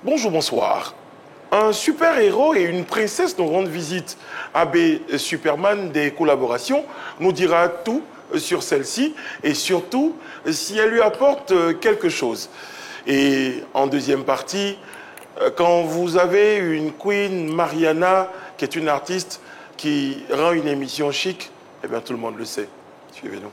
Bonjour, bonsoir. Un super-héros et une princesse nous rendent visite. AB Superman des collaborations nous dira tout sur celle-ci et surtout si elle lui apporte quelque chose. Et en deuxième partie, quand vous avez une Queen Mariana qui est une artiste qui rend une émission chic, eh bien tout le monde le sait. Suivez-nous.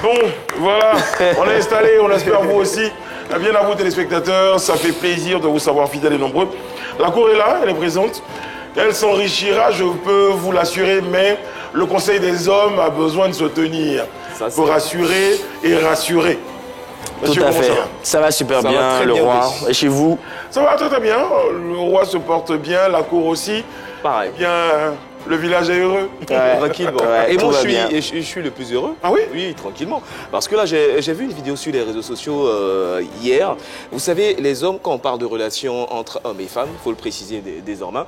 Bon, voilà, on est installé, on espère vous aussi. Bien à vous téléspectateurs, ça fait plaisir de vous savoir fidèles et nombreux. La cour est là, elle est présente. Elle s'enrichira, je peux vous l'assurer, mais le Conseil des hommes a besoin de se tenir pour rassurer et rassurer. Monsieur, tout à fait. Ça va super bien, va le bien, roi. oui. Et chez vous? Ça va très très bien. Le roi se porte bien, la cour aussi. Pareil. Bien, le village est heureux. Ouais. Tranquillement. Ouais, et moi, je suis le plus heureux. Ah oui? Oui, tranquillement. Parce que là, j'ai vu une vidéo sur les réseaux sociaux hier. Vous savez, les hommes, quand on parle de relations entre hommes et femmes, il faut le préciser désormais,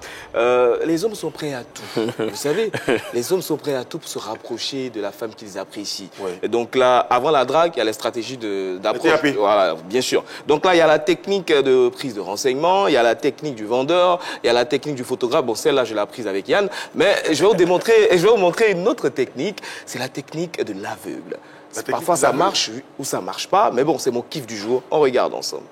les hommes sont prêts à tout. Vous savez, les hommes sont prêts à tout pour se rapprocher de la femme qu'ils apprécient. Ouais. Et donc là, avant la drague, il y a la stratégie d'approche. TAP. Voilà, bien sûr. Donc là, il y a la technique de prise de renseignements, il y a la technique du vendeur, il y a la technique du photographe. Bon, celle-là, je l'ai apprise avec Yann. Mais je vais vous montrer une autre technique. C'est la technique de l'aveugle. Parfois, ça marche ou ça marche pas. Mais bon, c'est mon kiff du jour. On regarde ensemble.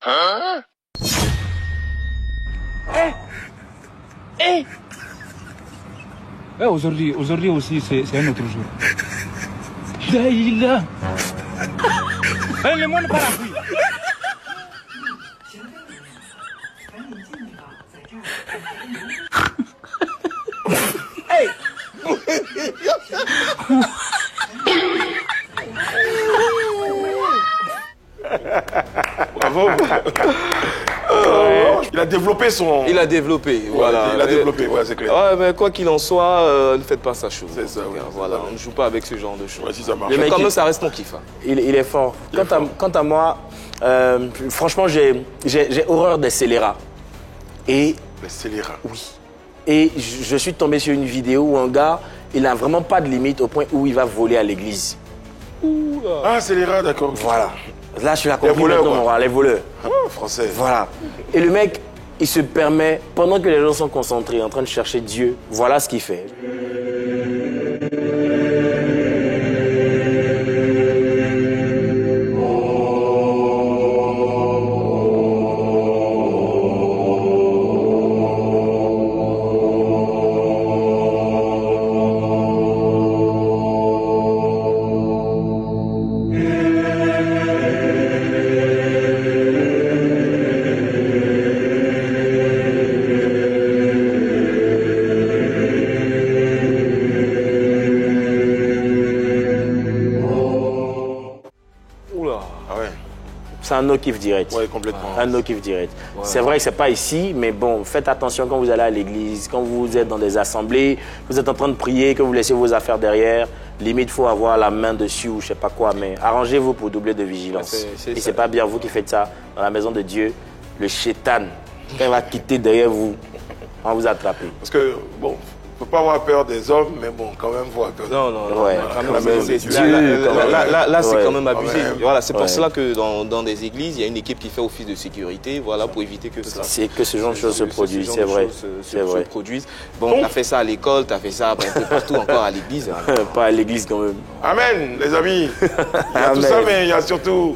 Hein? Aujourd'hui aussi, c'est un autre jour. Daïla. Le monde parapluie. Bravo. Il a développé son... Il a développé, voilà. Il a développé, ouais, c'est clair. Ouais, mais quoi qu'il en soit, ne faites pas ça chaud. C'est ça, ouais, voilà, on ne joue pas avec ce genre de choses. Ouais, si ça marche. Mais quand même, ça reste mon kiff. Hein. Il est fort. Quant à moi, franchement, j'ai horreur des scélérats. Et Les scélérats. oui. Et je suis tombé sur une vidéo où un gars, il n'a vraiment pas de limite au point où il va voler à l'église. Ah, scélérats, d'accord. Voilà. Là, je suis la compris voleurs, maintenant, quoi. mon roi, les voleurs. Ah, français. Voilà. Et le mec, il se permet, pendant que les gens sont concentrés, en train de chercher Dieu, voilà ce qu'il fait. C'est un no-kiff direct. Oui, complètement. Un no-kiff direct. Ouais. C'est vrai que ce n'est pas ici, mais bon, faites attention quand vous allez à l'église, quand vous êtes dans des assemblées, vous êtes en train de prier, que vous laissez vos affaires derrière. Limite, il faut avoir la main dessus ou je ne sais pas quoi, mais arrangez-vous pour doubler de vigilance. Et ce n'est pas bien vous qui faites ça dans la maison de Dieu. Le chétan, quand il va quitter derrière vous, on va vous attraper. Parce que, bon, il ne faut pas avoir peur des hommes, mais bon, quand même, il faut avoir peur. Non. Ouais. Là, c'est quand même abusé. Ouais. Voilà, c'est pour cela que dans des églises, il y a une équipe qui fait office de sécurité, voilà, pour éviter que ça. C'est que ce genre de choses se produisent, c'est vrai. C'est vrai. Bon, tu as fait ça à l'école, tu as fait ça un peu partout encore à l'église. Pas à l'église quand même. Amen, les amis. Il y a tout ça, mais il y a surtout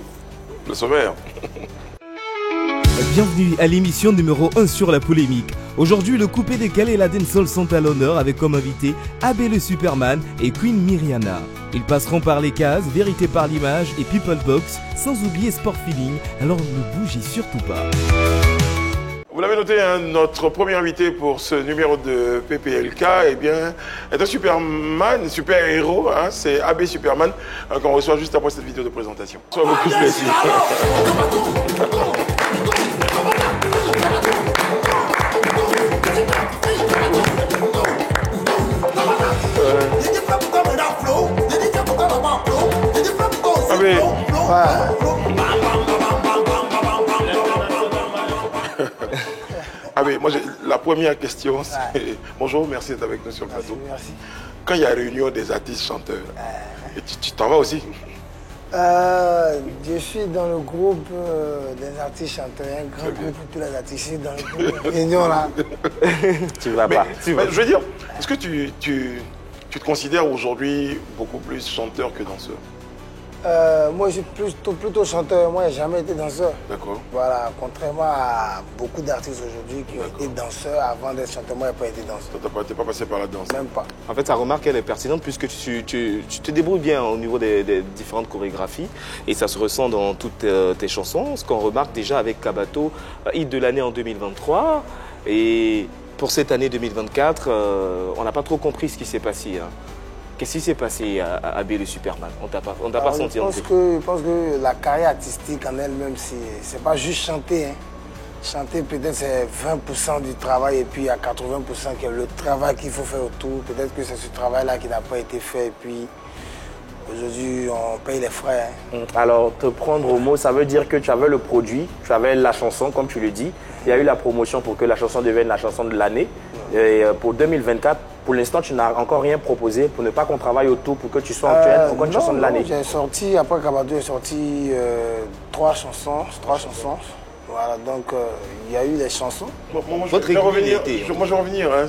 le sommaire. Bienvenue à l'émission numéro 1 sur la polémique. Aujourd'hui, le coupé décalé et la dancehall sont à l'honneur avec comme invité AB le Superman et Queen Mariana. Ils passeront par les cases, vérité par l'image et people box, sans oublier sport feeling, alors ne bougez surtout pas. Vous l'avez noté, hein, notre premier invité pour ce numéro de PPLK, eh bien, est un Superman, super-héros, hein, c'est AB Superman, qu'on reçoit juste après cette vidéo de présentation. Sois beaucoup plus plaisir. Ah oui, moi la première question, c'est... Bonjour, merci d'être avec nous sur le plateau. Merci. Quand il y a réunion des artistes chanteurs, tu t'en vas aussi? Je suis dans le groupe des artistes chanteurs, un grand groupe pour tous les artistes dans le groupe réunion là. Tu vas pas. Mais je veux dire, est-ce que tu te considères aujourd'hui beaucoup plus chanteur que danseur? Moi, je suis plutôt chanteur. Moi, je n'ai jamais été danseur. D'accord. Voilà, contrairement à beaucoup d'artistes aujourd'hui qui ont été danseurs avant d'être chanteur, moi, je n'ai pas été danseur. Tu n'es pas passé par la danse? Même pas. En fait, sa remarque, elle est pertinente puisque tu te débrouilles bien au niveau des différentes chorégraphies et ça se ressent dans toutes tes chansons. Ce qu'on remarque déjà avec Kabato, hit de l'année en 2023 et pour cette année 2024, on n'a pas trop compris ce qui s'est passé. Hein. Qu'est-ce qui s'est passé à AB le Superman? On t'a pas senti en Je pense que la carrière artistique en elle-même, c'est pas juste chanter. Hein. Chanter, peut-être, c'est 20% du travail et puis il y a 80% qui est le travail qu'il faut faire autour. Peut-être que c'est ce travail-là qui n'a pas été fait et puis aujourd'hui, on paye les frais. Hein. Alors, te prendre au mot, ça veut dire que tu avais le produit, tu avais la chanson, comme tu le dis. Il y a eu la promotion pour que la chanson devienne la chanson de l'année. Et pour 2024, pour l'instant, tu n'as encore rien proposé pour ne pas qu'on travaille autour pour que tu sois encore une chanson de l'année. J'ai sorti, après Kabato, j'ai sorti 3 chansons. Voilà, donc il y a eu des chansons. Moi, je vais revenir hein,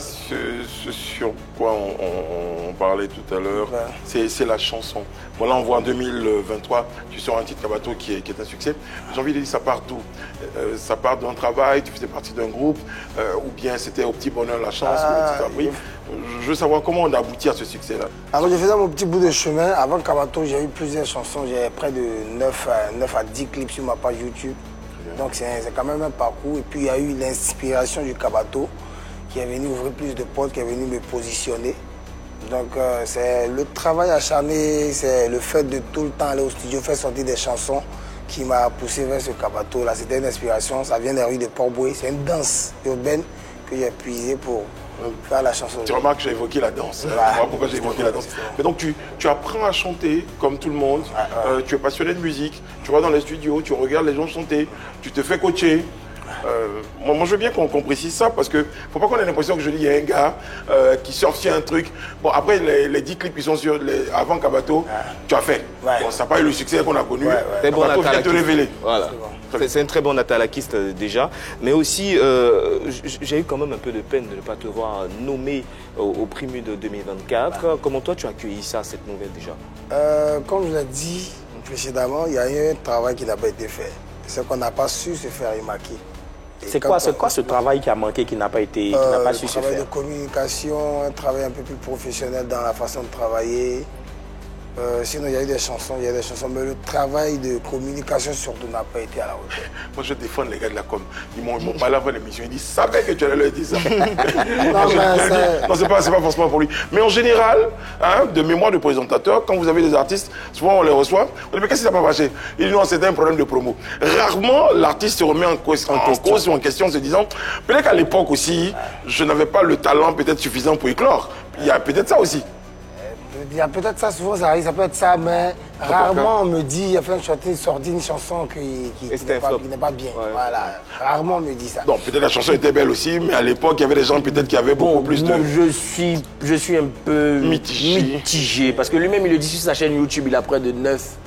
sur quoi on parlait tout à l'heure. Ouais. C'est la chanson. Bon, là, on voit en 2023, tu sors un titre Kabato qui est un succès. J'ai envie de dire, ça part d'où? Ça part d'un travail, tu faisais partie d'un groupe, ou bien c'était au petit bonheur la chance que tu t'as pris. Je veux savoir comment on a abouti à ce succès-là. Alors, je faisais mon petit bout de chemin. Avant Kabato, j'ai eu plusieurs chansons. J'ai près de 9 à 10 clips sur ma page YouTube. Donc c'est quand même un parcours. Et puis il y a eu l'inspiration du Kabato qui est venu ouvrir plus de portes, qui est venu me positionner. Donc c'est le travail acharné, c'est le fait de tout le temps aller au studio, faire sortir des chansons qui m'a poussé vers ce Kabato. Là, c'était une inspiration, ça vient des rues de Port-Boué. C'est une danse urbaine que j'ai puisée pour faire la chanson. Tu remarques que j'ai évoqué la danse. Voilà. Pourquoi j'ai évoqué la danse. Mais donc tu apprends à chanter comme tout le monde. Tu es passionné de musique. Tu vas dans les studios, tu regardes les gens chanter. Tu te fais coacher. Moi, je veux bien qu'on précise ça parce que ne faut pas qu'on ait l'impression que je dis il y a un gars qui sort sur un truc. Bon, après, les 10 clips qui sont sur avant Kabato, tu as fait. Bon, ça n'a pas eu le succès qu'on a connu. Kabato vient te révéler. Voilà. C'est un très bon atalakiste déjà. Mais aussi, j'ai eu quand même un peu de peine de ne pas te voir nommé au prix de 2024. Comment toi, tu as accueilli ça, cette nouvelle déjà? Comme je l'ai dit précédemment, il y a eu un travail qui n'a pas été fait. C'est qu'on n'a pas su se faire remarquer. C'est quoi ce travail qui a manqué, qui n'a pas été, su se faire? Un travail de communication, un travail un peu plus professionnel dans la façon de travailler. Sinon, il y a eu des chansons, mais le travail de communication surtout n'a pas été à la hauteur. Moi, je défends les gars de la com. Ils m'ont parlé avant l'émission. Ils disent, savaient que tu allais leur dire ça. Non, c'est pas forcément pour lui. Mais en général, hein, de mémoire de présentateur, quand vous avez des artistes, souvent on les reçoit, on dit, mais qu'est-ce qui n'a pas marché? Ils disent, non, c'était un problème de promo. Rarement, l'artiste se remet en cause ou en question en se disant, peut-être qu'à l'époque aussi, je n'avais pas le talent peut-être suffisant pour éclore. Il y a peut-être ça aussi. Il y a peut-être ça, souvent ça arrive, ça peut être ça, mais rarement on me dit, il y a fait sorti une chanson qui n'est pas bien. Ouais. Voilà, rarement on me dit ça. Donc peut-être la chanson était belle aussi, mais à l'époque, il y avait des gens peut-être qui avaient beaucoup plus de... Je suis un peu mitigé, parce que lui-même, il le dit sur sa chaîne YouTube, il a près de 9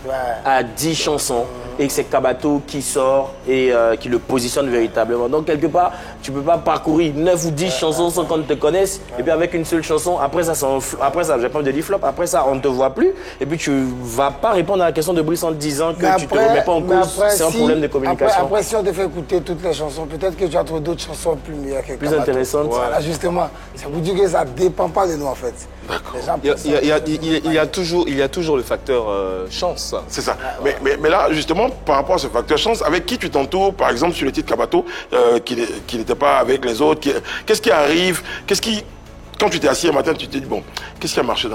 à 10 chansons, et que c'est Kabato qui sort et qui le positionne véritablement. Donc quelque part, tu ne peux pas parcourir 9 ou 10 chansons sans qu'on te connaisse, et puis avec une seule chanson, après ça, j'ai pas envie de dire flop, Après ça, on ne te voit plus. Et puis, tu ne vas pas répondre à la question de Brice en disant que tu ne te remets pas en cause. C'est un problème de communication. Après, si on te fait écouter toutes les chansons, peut-être que tu as trouvé d'autres chansons plus meilleures que plus intéressantes. Voilà, justement. Ça vous dit que ça ne dépend pas de nous, en fait. Il y a toujours le facteur chance. C'est ça. Mais là, justement, par rapport à ce facteur chance, avec qui tu t'entoures, par exemple, sur le titre Kabato, qui n'était pas avec les autres, qu'est-ce qui arrive? Quand tu t'es assis un matin, tu t'es dit, bon, qu'est-ce qui a marché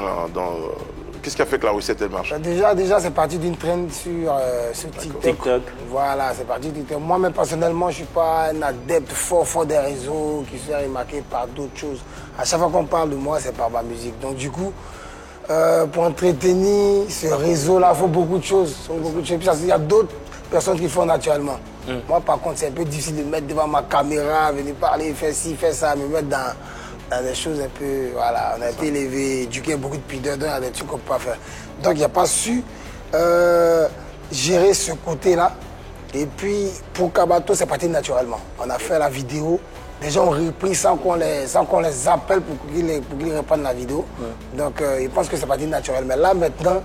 qu'est-ce qui a fait que la recette, elle marche? Déjà c'est parti d'une trend sur TikTok. Voilà, c'est parti de TikTok. Moi-même, personnellement, je ne suis pas un adepte fort des réseaux qui se fait remarquer par d'autres choses. À chaque fois qu'on parle de moi, c'est par ma musique. Donc, du coup, pour entretenir ce réseau-là, il faut beaucoup de choses. Il y a d'autres personnes qui le font naturellement. Moi, par contre, c'est un peu difficile de me mettre devant ma caméra, venir parler, faire ci, faire ça, me mettre dans des choses un peu, voilà, on a été élevé, éduqué, beaucoup de pudeur, il y a des trucs qu'on ne peut pas faire. Donc, il n'y a pas su gérer ce côté-là. Et puis, pour Kabato, c'est parti naturellement. On a fait la vidéo, les gens ont repris sans qu'on les appelle pour qu'ils reprennent la vidéo. Donc, ils pensent que c'est parti naturel. Mais là, maintenant,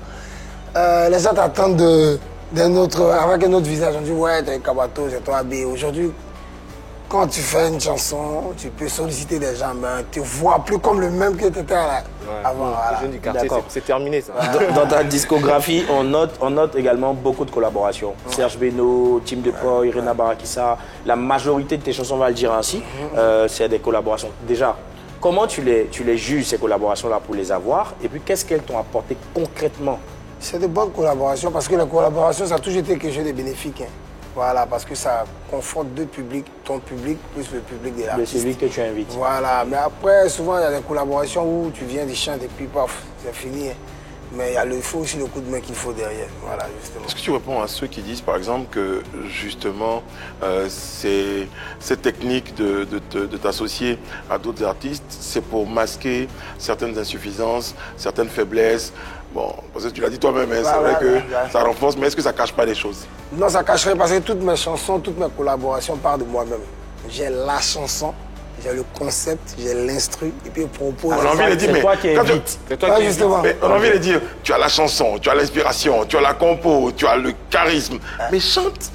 les gens t'attendent avec un autre visage. On dit, ouais, t'es Kabato, c'est toi, B. Aujourd'hui, quand tu fais une chanson, tu peux solliciter des gens, mais tu ne vois plus comme le même que tu étais avant. Les jeunes du quartier, c'est terminé ça. Dans ta discographie, on note également beaucoup de collaborations. Serge Beno, Tim Depoy, Rena Barakissa, la majorité de tes chansons, on va le dire ainsi, c'est des collaborations. Déjà, comment tu les juges, ces collaborations-là, pour les avoir? Et puis, qu'est-ce qu'elles t'ont apporté concrètement? C'est de bonnes collaborations, parce que la collaboration, ça a toujours été quelque chose de bénéfique. Voilà, parce que ça confronte deux publics, ton public plus le public de l'artiste. Le public que tu invites. Voilà, mais après, souvent, il y a des collaborations où tu viens du chant et puis paf, c'est fini. Mais il faut aussi le coup de main qu'il faut derrière. Voilà, justement. Est-ce que tu réponds à ceux qui disent, par exemple, que justement, cette technique de t'associer à d'autres artistes, c'est pour masquer certaines insuffisances, certaines faiblesses? Bon, parce que tu l'as dit toi-même, hein, c'est vrai que ça renforce, mais est-ce que ça ne cache pas des choses? Non, ça ne cache rien parce que toutes mes chansons, toutes mes collaborations partent de moi-même. J'ai la chanson, j'ai le concept, j'ai l'instru, et puis je propose. On a envie de dire, mais toi qui invites. C'est toi qui justement. Mais on a envie de dire, tu as la chanson, tu as l'inspiration, tu as la compo, tu as le charisme, mais chante.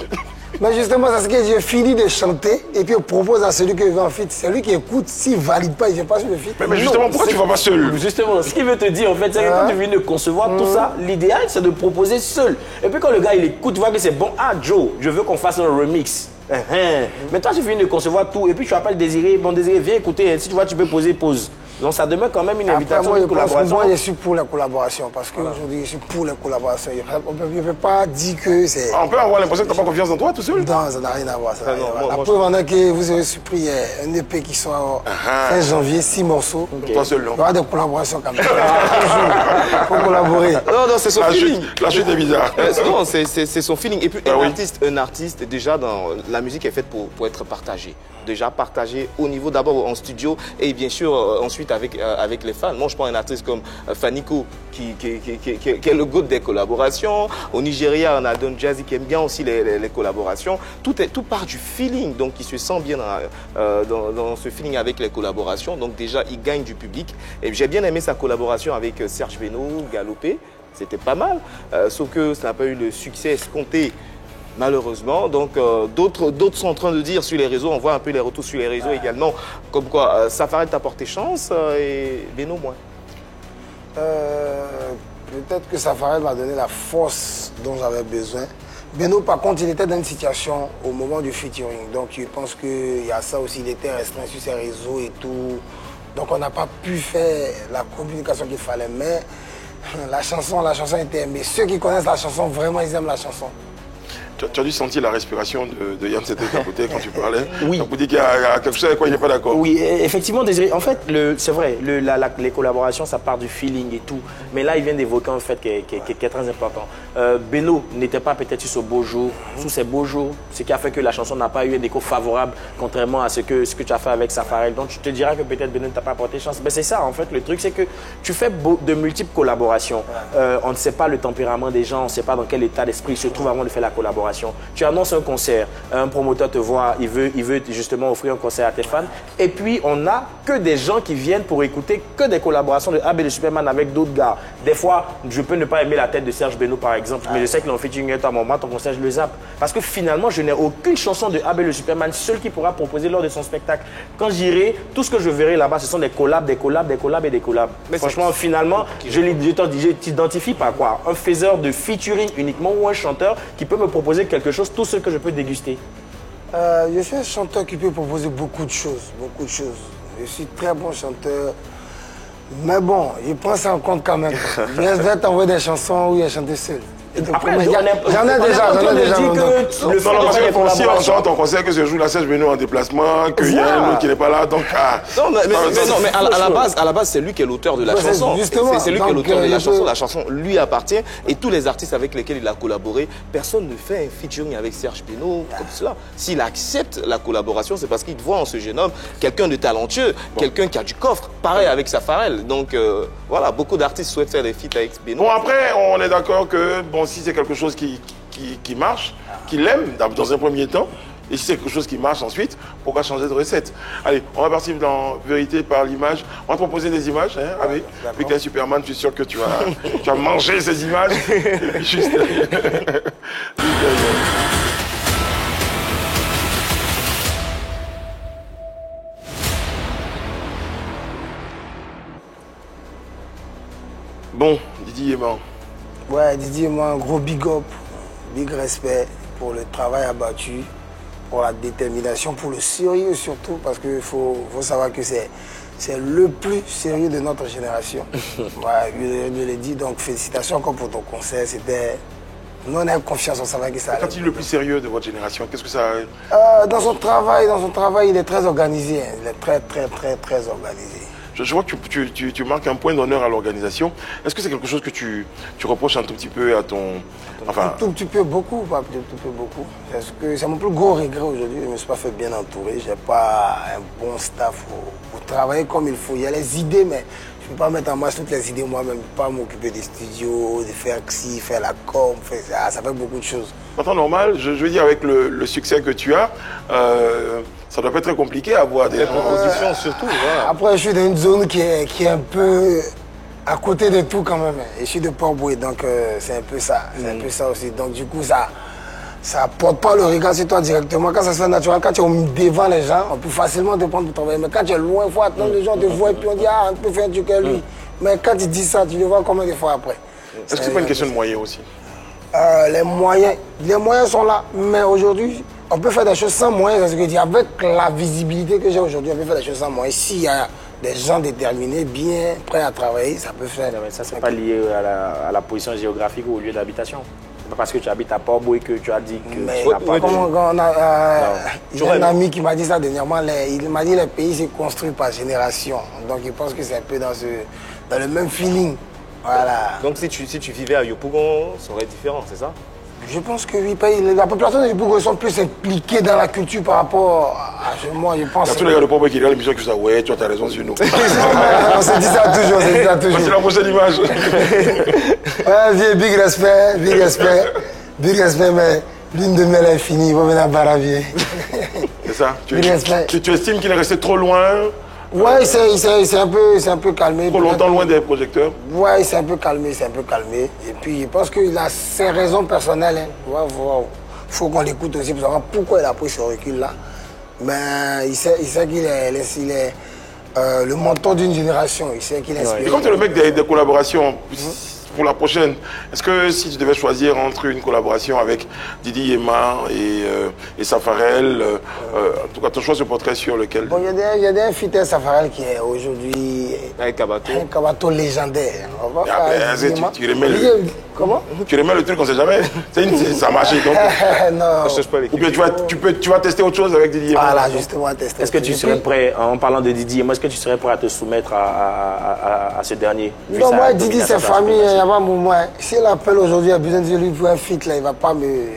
Mais justement, c'est ce que j'ai fini de chanter et puis je propose à celui qui veut en feat. C'est lui qui écoute, s'il ne valide pas, il ne vient pas sur le feat. Mais justement, pourquoi tu ne vas pas seul? Justement, ce qu'il veut te dire, en fait, c'est que quand tu viens de concevoir tout ça, l'idéal, c'est de proposer seul. Et puis quand le gars, il écoute, tu vois que c'est bon. Ah, Joe, je veux qu'on fasse un remix. Mais toi, tu viens de concevoir tout et puis tu appelles Désiré. Bon, Désiré, viens écouter. Si tu vois, tu peux poser pause. Donc ça demeure quand même une invitation de collaboration. Moi, je suis pour la collaboration parce qu'aujourd'hui, je suis pour la collaboration. On ne peut pas dire que c'est... On peut avoir l'impression que tu n'as pas confiance en toi tout seul? Non, ça n'a rien à voir. La preuve en est que vous avez surpris un EP qui sort fin janvier, 6 morceaux. Toi seul, non? Il y aura des collaborations quand même. Il faut collaborer. Non, c'est son feeling. La chute est bizarre. Non, c'est son feeling. Et puis un artiste, déjà, dans la musique est faite pour être partagée. Déjà partagée au niveau d'abord en studio et bien sûr ensuite avec les fans. Moi, je prends un artiste comme Faniko qui est le goût des collaborations. Au Nigeria, on a Don Jazzy qui aime bien aussi les collaborations. Tout part du feeling, donc il se sent bien dans ce feeling avec les collaborations. Donc déjà, il gagne du public. Et j'ai bien aimé sa collaboration avec Serge Beno, Galopé. C'était pas mal, sauf que ça n'a pas eu le succès escompté. Malheureusement, donc d'autres sont en train de dire sur les réseaux, on voit un peu les retours sur les réseaux également, comme quoi Safarel t'a porté chance et Beno moins. Peut-être que Safarel m'a donné la force dont j'avais besoin. Beno, par contre, il était dans une situation au moment du featuring, donc je pense qu'il y a ça aussi, il était restreint sur ses réseaux et tout. Donc on n'a pas pu faire la communication qu'il fallait, mais la chanson était aimée. Ceux qui connaissent la chanson, vraiment, ils aiment la chanson. Tu as dû sentir la respiration de Yann C'était à côté quand tu parlais. Oui. Ça vous dit qu'il y a quelque chose avec quoi il n'est pas d'accord. Oui, effectivement, Désiré. En fait, c'est vrai, les collaborations, ça part du feeling et tout. Mais là, il vient d'évoquer un fait qui est très important. Beno n'était pas peut-être sur ce beau jour, sous ces beaux jours, ce qui a fait que la chanson n'a pas eu un écho favorable, contrairement à ce que tu as fait avec Safarel. Donc, tu te diras que peut-être Beno ne t'a pas apporté chance. Mais c'est ça, en fait, le truc, c'est que tu fais de multiples collaborations. On ne sait pas le tempérament des gens, on ne sait pas dans quel état d'esprit ils se trouvent avant de faire la collaboration. collaboration. Tu annonces un concert, un promoteur te voit, il veut justement offrir un concert à tes fans. Et puis, on n'a que des gens qui viennent pour écouter que des collaborations de AB le Superman avec d'autres gars. Des fois, je peux ne pas aimer la tête de Serge Benoît, par exemple, mais je sais qu'il en featuring à un moment, ton concert, je le zappe. Parce que finalement, je n'ai aucune chanson de AB le Superman seul qui pourra proposer lors de son spectacle. Quand j'irai, tout ce que je verrai là-bas, ce sont des collabs, des collabs, des collabs et des collabs. Mais franchement, finalement, je t'identifie par quoi? Un faiseur de featuring uniquement ou un chanteur qui peut me proposer quelque chose, tout ce que je peux déguster? Je suis un chanteur qui peut proposer beaucoup de choses, beaucoup de choses. Je suis très bon chanteur. Mais bon, je prends ça en compte quand même. Je vais t'envoyer des chansons où il y a chanté seul. Après, j'en ai déjà. Non, parce que si on chante en concert que je joue la Serge Benoît en déplacement, qu'il y a un autre qui n'est pas là, donc... Non, mais à la base, c'est lui qui est l'auteur de la chanson. C'est lui qui est l'auteur de la chanson. La chanson lui appartient et tous les artistes avec lesquels il a collaboré, personne ne fait un featuring avec Serge Benoît comme cela. S'il accepte la collaboration, c'est parce qu'il voit en ce jeune homme quelqu'un de talentueux, quelqu'un qui a du coffre. Pareil avec Safarel. Donc voilà, beaucoup d'artistes souhaitent faire des feats avec Benoît. Bon, après, on est d'accord que bon, si c'est quelque chose qui marche, qu'il aime dans un premier temps, et si c'est quelque chose qui marche ensuite, pourquoi changer de recette? Allez, on va partir dans Vérité par l'image. On va te proposer des images, hein, avec un Superman, je suis sûr que tu vas manger ces images. Et puis juste... Bon, Didier Yéman. Ouais, Didier, moi, un gros big up, big respect pour le travail abattu, pour la détermination, pour le sérieux surtout, parce qu'il faut savoir que c'est le plus sérieux de notre génération. Ouais, je l'ai dit, donc félicitations encore pour ton concert, c'était... Nous, on a confiance, on savait que ça allait. Quand il est le plus sérieux de votre génération, qu'est-ce que ça... Dans son travail, il est très organisé, hein. Il est très organisé. Je vois que tu marques un point d'honneur à l'organisation. Est-ce que c'est quelque chose que tu reproches un tout petit peu à ton... Enfin... Un tout petit peu, beaucoup, pas un tout petit peu, beaucoup. Parce que c'est mon plus gros regret aujourd'hui. Je ne me suis pas fait bien entourer. Je n'ai pas un bon staff pour travailler comme il faut. Il y a les idées, mais je ne peux pas mettre en marche toutes les idées moi-même. Je ne peux pas m'occuper des studios, de faire ci, faire la com, faire ça. Ça fait beaucoup de choses. En temps normal, je veux dire, avec le succès que tu as, ça doit pas être très compliqué à avoir des propositions surtout. Voilà. Après, je suis dans une zone qui est un peu à côté de tout quand même. Et je suis de Port-Bouet, donc c'est un peu ça. C'est un peu ça aussi. Donc du coup, ça porte pas le regard sur toi directement. Quand ça se fait naturel, quand tu es devant les gens, on peut facilement te prendre pour travailler. Mais quand tu es loin, il faut attendre les gens te voient et puis on dit, ah, on peut faire un truc à lui. Mais quand tu dis ça, tu le vois combien de fois après. Est-ce que c'est pas une question de moyens aussi? Les moyens sont là, mais aujourd'hui, on peut faire des choses sans moyens. C'est ce que je dis. Avec la visibilité que j'ai aujourd'hui, on peut faire des choses sans moyens. S'il y a des gens déterminés, bien prêts à travailler, ça peut faire. Non, mais ça, c'est pas lié à la position géographique ou au lieu d'habitation. C'est pas parce que tu habites à Port-Bouet que tu as dit que mais tu n'as pas il y a un ami qui m'a dit ça dernièrement. Il m'a dit que les pays se construisent par génération. Donc il pense que c'est un peu dans le même feeling. Voilà. Donc si tu vivais à Yopougon, ça aurait été différent, c'est ça? Je pense que oui, la population de Yopougon sont plus impliquées dans la culture par rapport à moi, je pense. Il y a tous les gars de Port-Bouet qui regardent l'émission qui disent ouais, tu as raison sur nous. On se dit ça toujours, C'est la prochaine image. Ouais, big respect, mais l'une de mes est finie, il va venir à Baravier. C'est ça. Tu estimes qu'il est resté trop loin? Ouais, c'est un peu calmé. Trop longtemps loin des projecteurs? Ouais, c'est un peu calmé. Et puis, je pense qu'il a ses raisons personnelles. Hein. Faut qu'on l'écoute aussi pour savoir pourquoi il a pris ce recul-là. Mais il sait qu'il est le mentor d'une génération. Il sait qu'il est inspiré. Et comme tu es le mec des collaborations, pour la prochaine, est-ce que si tu devais choisir entre une collaboration avec Didier Yéman et Safarel, en tout cas ton choix se porterait sur lequel? Bon, il y a des feats Safarel qui est aujourd'hui un Kabato légendaire. Tu remets comment? Tu remets le truc, on ne sait jamais. Ça a marché donc. Non. Ou bien tu vas tester autre chose avec Didier Yéman? Voilà, justement, tester. Est-ce que tu serais prêt, en parlant de Didier, est-ce que tu serais prêt à te soumettre à ce dernier? Non, moi, Didier, c'est famille. S'il appelle aujourd'hui, il a besoin de lui pour un feat, là, il ne va pas me...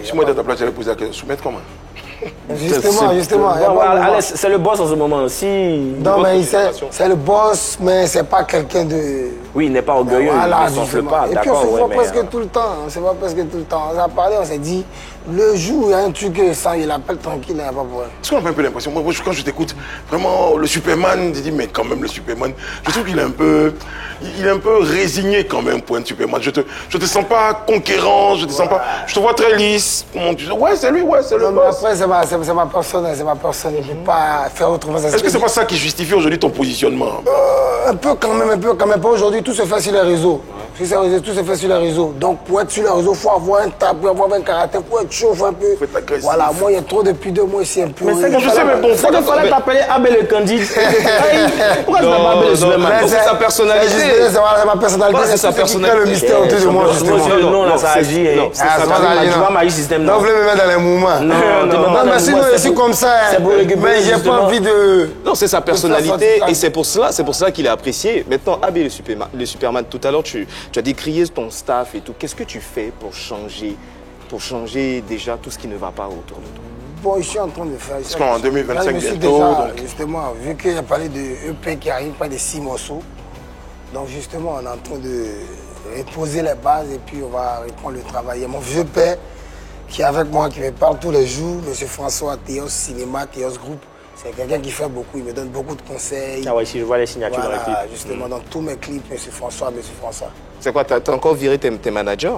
Si moi, dans ta place, j'allais poser la question, soumettre comment? Justement. Bon, voilà, allez, c'est le boss en ce moment aussi. Non, mais c'est le boss, mais c'est pas quelqu'un de... Oui, il n'est pas orgueilleux, Voilà, il ne s'enfle pas. Et puis on se D'accord, voit ouais, presque tout le temps. On se voit presque tout le temps. On a parlé, on s'est dit, le jour où il y a un truc sans, il appelle tranquille, il n'y a pas de problème. Est-ce qu'on a pas un peu l'impression, moi, quand je t'écoute, vraiment, le Superman, je dis, mais quand même, le Superman, je trouve qu'il est un peu résigné quand même pour un Superman. Je te sens pas conquérant, je te sens pas, je te vois très lisse. Comment tu dis, ouais, c'est lui, ouais, c'est le Non, mais boss. après, c'est ma personne, je ne peux pas faire autrement. Est-ce que c'est pas ça qui justifie aujourd'hui ton positionnement? Un peu quand même. Pas aujourd'hui, tout se fait sur les réseaux. Tout se fait sur les réseaux. Donc, pour être sur les réseaux, il faut avoir un tabou, avoir un caractère, pour être chaud, un peu. Faut être agressif. Voilà, moi, il y a trop depuis 2 mois ici, un peu. Mais c'est je sais, mais bon, c'est qu'il fallait t'appeler Abel le Candide. Pourquoi tu n'as pas appelé le Superman? C'est sa personnalité. C'est ma personnalité. C'est sa personnalité. le mystère autour de moi, justement. Non, là, ça agit. Tu vois Magie Système. Non, vous voulez me mettre dans les mouvements. Non, mais sinon, je suis comme ça. C'est pour récupérer, Mais j'ai pas envie de... Non, c'est sa personnalité et c'est pour cela qu'il est apprécié. Maintenant, Abbé le Superman, tout à l'heure, tu as décrié ton staff et tout. Qu'est-ce que tu fais pour changer déjà tout ce qui ne va pas autour de toi? Bon, je suis en train de faire ça. Parce qu'en 2025 bientôt, déjà, donc... justement, vu qu'il a parlé de EP qui arrive, pas de 6 morceaux, donc justement, on est en train de reposer les bases et puis on va reprendre le travail. Il y a mon vieux père qui est avec moi, qui me parle tous les jours, M. François, Théos Cinéma, Théos Group. C'est quelqu'un qui fait beaucoup, il me donne beaucoup de conseils. Ah ouais, si je vois les signatures voilà, dans les clips. justement, dans tous mes clips, M. François. C'est quoi, t'as encore viré tes managers?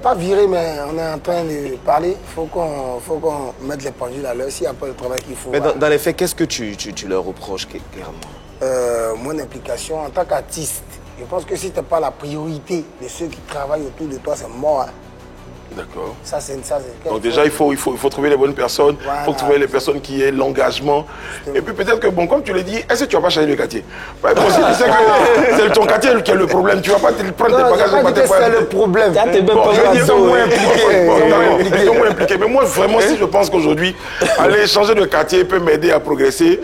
Pas viré, mais on est en train de parler. Faut qu'on mette les pendules à l'heure. S'il n'y a pas le travail qu'il faut. Mais dans les faits, qu'est-ce que tu leur reproches clairement? Mon implication en tant qu'artiste. Je pense que si tu n'es pas la priorité de ceux qui travaillent autour de toi, c'est mort. Hein. D'accord. Donc déjà, il faut trouver les bonnes personnes, il voilà, faut trouver les personnes qui aient l'engagement. Et puis peut-être que, bon, comme tu l'as dit, est-ce que tu vas pas changer le quartier? Ouais, moi aussi, tu sais que c'est ton quartier qui est le problème. Tu vas pas te prendre tes bagages et pas te c'est le problème. Ils sont moins impliqués. Mais moi, vraiment, si je pense qu'aujourd'hui, aller changer de quartier peut m'aider à progresser.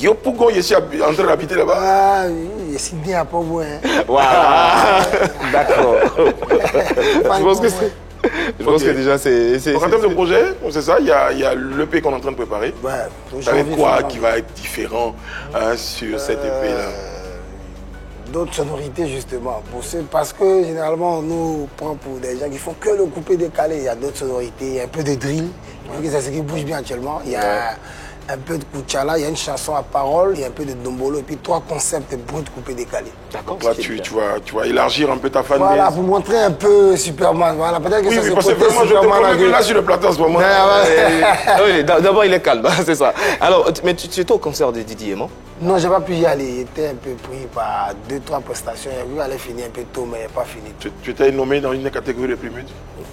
Yo, pourquoi je suis en train d'habiter là-bas? Ah oui, je suis bien à pas moi. Voilà. D'accord. Je pense que déjà, c'est... En termes de projet, c'est ça, il y a l'EP qu'on est en train de préparer. Ouais. Avec quoi qui va être différent sur cette EP-là? D'autres sonorités, justement. Parce que généralement, on nous prend pour des gens qui font que le coupé décalé. Il y a d'autres sonorités, il y a un peu de drill. C'est ce qui bouge bien actuellement. Il y a un peu de Kuchala, il y a une chanson à parole, il y a un peu de Dombolo, et puis 3 concepts bruts coupés décalés. Donc là, tu vas élargir un peu ta fanbase. Voilà, pour montrer un peu Superman. Voilà, peut-être que oui, ça parce que vraiment, je te promets que là, sur le plateau en ce moment. Oui, d'abord, il est calme, c'est ça. Alors, mais tu étais au concert de Didi Aimant? Non, j'ai pas pu y aller. J'étais un peu pris par 2-3 prestations. J'ai vu aller finir un peu tôt, mais pas fini. Tu t'es nommé dans une catégorie de plus mûres?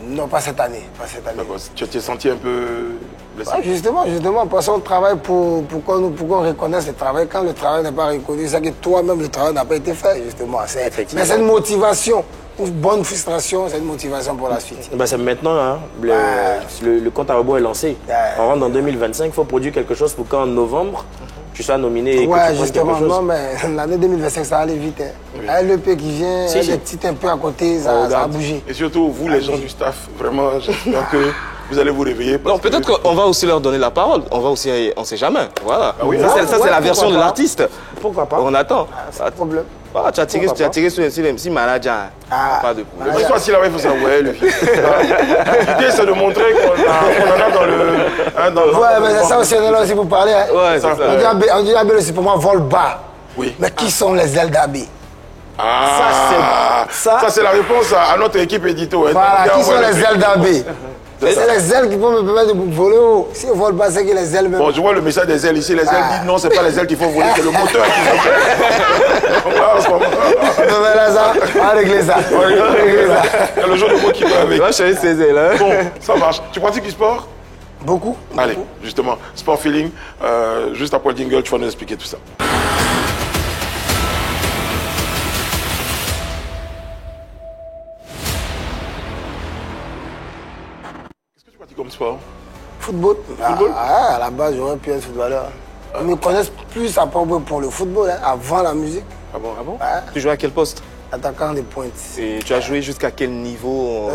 Non, pas cette année. D'accord. Tu t'es senti un peu blessé? Justement, parce qu'on travaille pour qu'on reconnaisse le travail. Quand le travail n'est pas reconnu, c'est que toi-même, le travail n'a pas été fait, justement. Mais c'est une motivation. Une bonne frustration, c'est une motivation pour la suite. Ben c'est maintenant, hein, le compte à rebours est lancé. On rentre en 2025, il faut produire quelque chose pour qu'en novembre, tu sois nominé. Ouais, justement, non, mais l'année 2025, ça allait vite. Hein. L'EP qui vient, des petites un peu à côté, ça a bougé. Et surtout, vous, les gens du staff, vraiment, j'espère que vous allez vous réveiller. Non, peut-être qu'on va aussi leur donner la parole. On va aussi, on sait jamais. Voilà. Ah oui, ça, c'est la version de l'artiste. Pourquoi pas? On attend. Pas de problème. Ah, tu as tiré sur MC manager. Pas de problème. Mais toi, si là, il faut savoir, ouais, le film. L'idée, c'est de montrer qu'on en a dans le. Ouais, mais c'est ça aussi, on est là aussi pour parler. Hein. Ouais, c'est ça. On dit Abbé, c'est pour moi, vol bas. Oui. Mais qui sont les ailes d'Abbé? Ça, c'est la réponse à notre équipe édito. Voilà, qui sont les ailes d'Abbé? C'est les ailes qui vont me permettre de voler haut. Si on vole pas, c'est que les ailes me... Bon, je vois le message des ailes ici. Les ailes disent non, c'est pas les ailes qu'il faut voler, c'est le moteur qu'il faut voler. Non, mais là, ça, on va régler ça. Il y a le jeu de mots qui va avec. Va chercher ses ailes. Hein. Bon, ça marche. Tu pratiques du sport? Beaucoup. Allez, justement, sport feeling. Juste après le jingle, tu vas nous expliquer tout ça. Comme sport? Football. À la base, j'aurais pu être footballeur. Ils me connaissent plus à part pour le football, hein, avant la musique. Ah bon? Tu joues à quel poste? Attaquant de pointe. Et tu as joué jusqu'à quel niveau?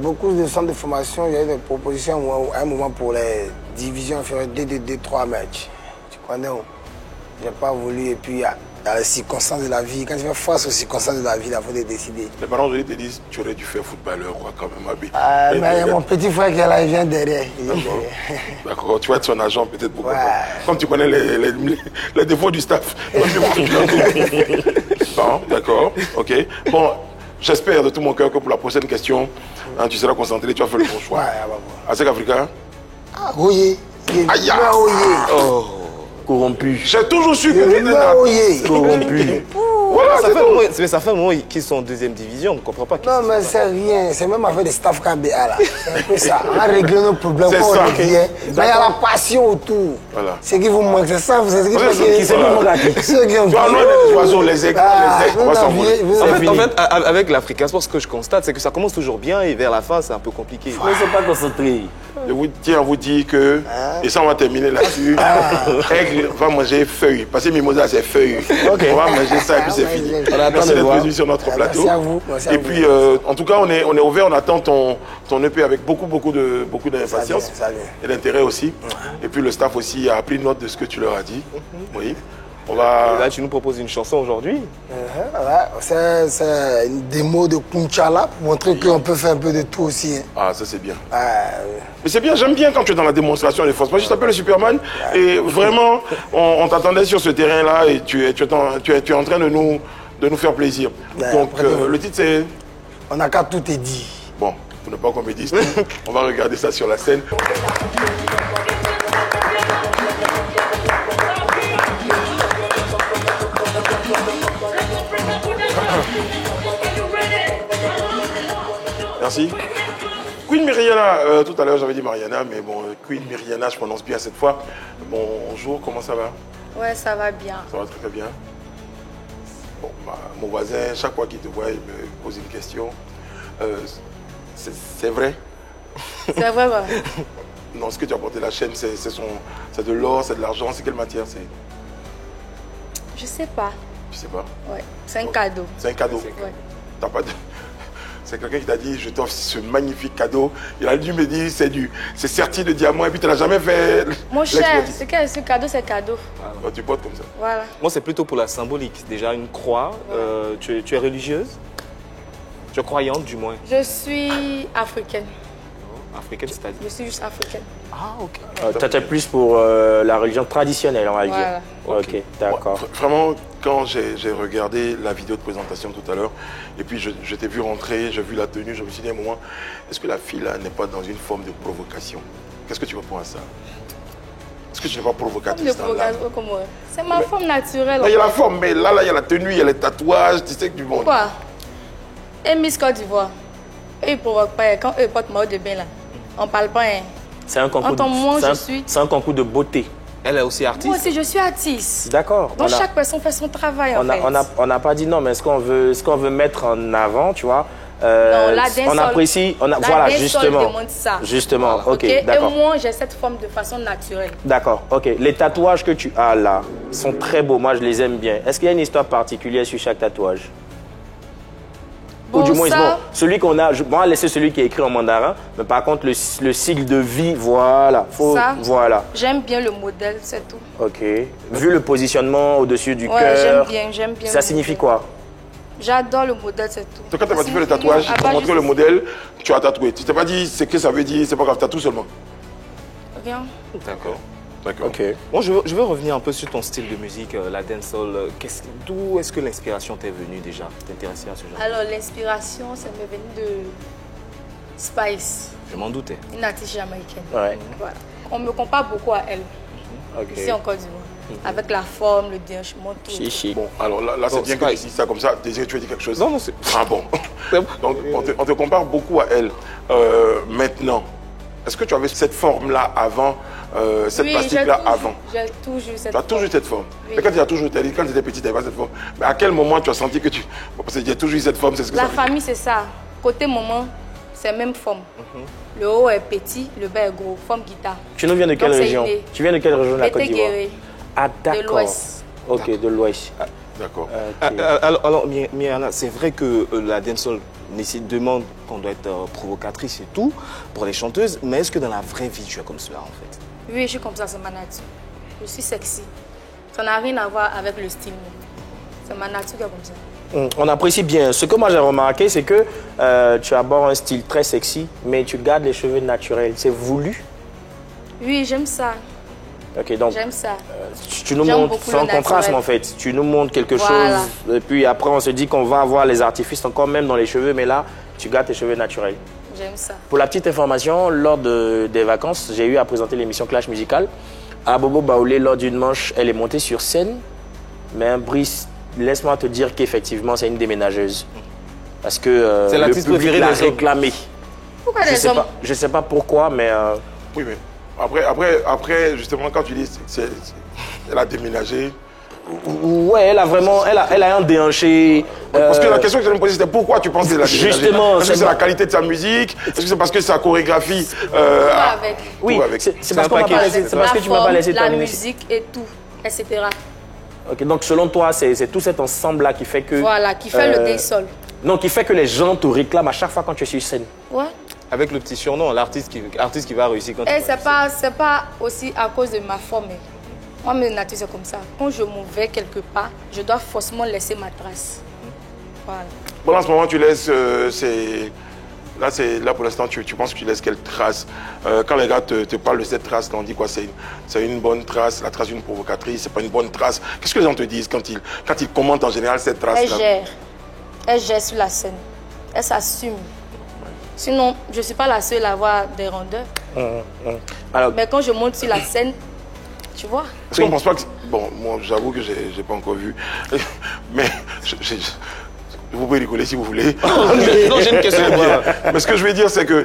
Beaucoup de centres de formation, il y a eu des propositions à un moment pour les divisions inférieures, 2-3 matchs. Tu connais, j'ai pas voulu. Et puis, il y a les circonstances de la vie. Quand tu fais face aux circonstances de la vie, il faut décider. Les parents aujourd'hui te disent tu aurais dû faire footballeur, quoi, quand même, Abé. Mais il y a mon petit frère qui est là, il vient derrière. D'accord, tu vas être son agent peut-être beaucoup. Ouais. Comme tu connais les défauts du staff. Bon, d'accord, ok. Bon, j'espère de tout mon cœur que pour la prochaine question, hein, tu seras concentré, tu vas faire le bon choix. Ouais, Asec Africa. Ah, Oye. Aïe. Oh, corrompu. J'ai toujours su que tu étais là. Corrompu. Voilà, Ça c'est tout. mais ça fait un moment qu'ils sont en deuxième division, on ne comprend pas. Non, mais c'est rien. C'est même avec des staff KBA là. C'est un peu ça. On a réglé nos problèmes. C'est Quand ça. on est bien. Mais il y a la passion autour. Voilà. Ce qui vous manque, c'est ça. C'est ce qui Voilà, fait que c'est voilà. ceux qui ont Tu vois, nous, les oiseaux, les aigles, on va s'envoler. En fait, avec l'Africain Sport, ce que je constate, c'est que ça commence toujours bien et vers la fin, c'est un peu compliqué. Ils ne sont pas concentrés. Je vous tiens à vous dire que, et ça on va terminer là-dessus, Aigle va manger feuilles, parce que Mimosa c'est feuilles. On va manger ça et puis c'est fini. Merci d'être venu sur notre plateau. Merci à vous. Merci à Et vous. puis, en tout cas, on est ouvert, on attend ton EP avec beaucoup d'impatience Ça vient. et d'intérêt aussi. Et puis le staff aussi a pris note de ce que tu leur as dit. Oui. On va... Là, tu nous proposes une chanson aujourd'hui. C'est une démo de Kunchala pour montrer qu'on peut faire un peu de tout aussi. Hein. Ah, ça c'est bien. Ouais. Mais c'est bien, j'aime bien quand tu es dans la démonstration des forces. Moi, je t'appelle le Superman et vraiment, on t'attendait sur ce terrain-là et tu es en train de nous faire plaisir. Ouais, Donc, après, le titre c'est... On n'a qu'à tout est dit. Bon, pour ne pas qu'on me dise tout, on va regarder ça sur la scène. Merci. Queen Myriana, tout à l'heure j'avais dit Mariana, mais bon, Queen Myriana, je prononce bien cette fois. Bonjour, comment ça va? Ouais, ça va bien. Ça va très bien. Bon, mon voisin, chaque fois qu'il te voit, il me pose une question. C'est vrai? C'est vrai, ouais. Non, ce que tu as apporté à la chaîne, c'est de l'or, c'est de l'argent, c'est quelle matière? Je sais pas. Je sais pas. Ouais, c'est un cadeau. C'est un cadeau. Ouais. T'as pas de... C'est quelqu'un qui t'a dit, je t'offre ce magnifique cadeau. Il a dû me dire, c'est serti de diamant et puis tu n'as jamais fait... Mon cher, ce cadeau, c'est cadeau. Bah, tu portes comme ça. Voilà. Moi, c'est plutôt pour la symbolique. Déjà, une croix. Tu es religieuse? Tu es croyante, du moins? Je suis africaine. Africaine, c'est-à-dire? Je suis juste africaine. Ah, ok. Tu es plus pour la religion traditionnelle, on va dire. Voilà. Ok, d'accord. Vraiment, quand j'ai regardé la vidéo de présentation tout à l'heure, et puis je t'ai vu rentrer, j'ai vu la tenue, je me suis dit à un moment, est-ce que la fille là n'est pas dans une forme de provocation? Qu'est-ce que tu réponds à ça? Est-ce que tu n'es pas provocatrice dans l'âme? C'est ma forme naturelle. Là, il y a la forme, mais là, il y a la tenue, il y a les tatouages, tu sais que du monde. Pourquoi? Et Miss Côte d'Ivoire, eux, ils ne provoquent pas. Quand eux portent maillot de bain, là, on ne parle pas. Hein. C'est un concours, c'est un concours de beauté. Elle est aussi artiste? Moi aussi, je suis artiste. D'accord. Donc, chaque personne fait son travail, en fait. On n'a pas dit non, mais ce qu'on veut mettre en avant, tu vois, non, la on apprécie, voilà, justement. Demande ça. Justement, Voilà. ok, d'accord. Et moi, j'ai cette forme de façon naturelle. D'accord, ok. Les tatouages que tu as là sont très beaux, moi je les aime bien. Est-ce qu'il y a une histoire particulière sur chaque tatouage? Bon, ou du moins, ça... bon, celui qu'on a, on va laisser celui qui est écrit en mandarin, mais par contre, le cycle de vie, voilà. Ça, voilà. J'aime bien le modèle, c'est tout. Ok. Vu le positionnement au-dessus du ouais, cœur, j'aime bien. Ça signifie quoi? J'adore le modèle, c'est tout. Donc quand tu as fait le tatouage, pour montrer le modèle, tu as tatoué. Tu t'es pas dit ce que ça veut dire, c'est pas grave, tatou seulement. Rien. D'accord. D'accord. Ok. Bon, je veux revenir un peu sur ton style de musique, la dancehall. D'où est-ce que l'inspiration t'est venue déjà, t'intéresser à ce genre? Alors l'inspiration, ça m'est venu de Spice. Je m'en doutais. Une artiste jamaïcaine. Ouais. Voilà. On me compare beaucoup à elle. Ok. Ici en Côte d'Ivoire. Avec la forme, le déhanchement, tout. Chichi. Bon, alors là c'est bien que tu dis ça comme ça. Désiré, tu veux dire quelque chose? Non, c'est... Ah bon. Donc on te compare beaucoup à elle. Maintenant, est-ce que tu avais cette forme-là avant, cette plastique-là avant? J'ai toujours cette forme. Tu as toujours eu cette forme. Oui. Mais quand tu as toujours été, quand tu étais petite, tu n'avais pas cette forme. Mais à quel moment tu as senti que tu... Bon, parce que tu as toujours eu cette forme, c'est ce que la ça veut dire. famille, c'est ça. Côté maman, c'est même forme. Le haut est petit, le bas est gros. Forme guitare. Tu nous viens de quelle Donc, c'est région? inné. Tu viens de quelle région de la Côte d'Ivoire? Téguéré. Ah, d'accord. De l'Ouest. Ok, de l'Ouest. D'accord. Alors, Myriana, c'est vrai que la dancehall demande qu'on doit être provocatrice et tout pour les chanteuses, mais est-ce que dans la vraie vie, tu es comme cela en fait? Oui, je suis comme ça, c'est ma nature. Je suis sexy. Ça n'a rien à voir avec le style. C'est ma nature qui est comme ça. On apprécie bien. Ce que moi j'ai remarqué, c'est que tu abordes un style très sexy, mais tu gardes les cheveux naturels. C'est voulu? Oui, j'aime ça. Ok, donc j'aime ça. Tu nous montres, c'est un contraste en fait. Tu nous montres quelque chose, et puis après on se dit qu'on va avoir les artifices encore même dans les cheveux, mais là, tu gardes tes cheveux naturels. J'aime ça. Pour la petite information, lors des vacances, j'ai eu à présenter l'émission Clash Musical. À Bobo Baoulé, lors d'une manche, elle est montée sur scène, mais Brice, laisse-moi te dire qu'effectivement, c'est une déménageuse. Parce que c'est le public l'a réclamé. Pourquoi les hommes? Je ne sais pas pourquoi, mais... Oui, mais après, justement, quand tu dis qu'elle a déménagé... Ouais, elle a vraiment, elle a un déhanché. Parce que la question que je me posais, c'était pourquoi tu penses qu'elle a déménagé? Justement, est-ce que c'est la qualité de sa musique? Est-ce que c'est parce que sa chorégraphie avec. Oui, c'est parce que tu m'as pas laissé terminer. La musique et tout, etc. Ok, donc selon toi, c'est tout cet ensemble-là qui fait que... Voilà, qui fait le dancehall. Non, qui fait que les gens te réclament à chaque fois quand tu es sur scène. Ouais. Avec le petit surnom, l'artiste qui va réussir quand Et c'est pas aussi à cause de ma forme. Moi, ma nature, c'est comme ça. Quand je m'en vais quelque part, je dois forcément laisser ma trace. Voilà. Bon, en ce moment, tu laisses... Là, pour l'instant, tu penses que tu laisses quelle trace? Quand les gars te parlent de cette trace, on dit quoi? C'est une bonne trace, la trace d'une provocatrice, c'est pas une bonne trace. Qu'est-ce que les gens te disent quand ils commentent en général cette trace-là? Elle gère sur la scène. Elle s'assume. Sinon, je ne suis pas la seule à avoir des rondeurs. Alors, mais quand je monte sur la scène, tu vois. Est-ce qu'on ne pense pas que... Bon, moi, j'avoue que je n'ai pas encore vu. Mais vous pouvez rigoler si vous voulez. Non, j'ai une question. Mais ce que je veux dire, c'est que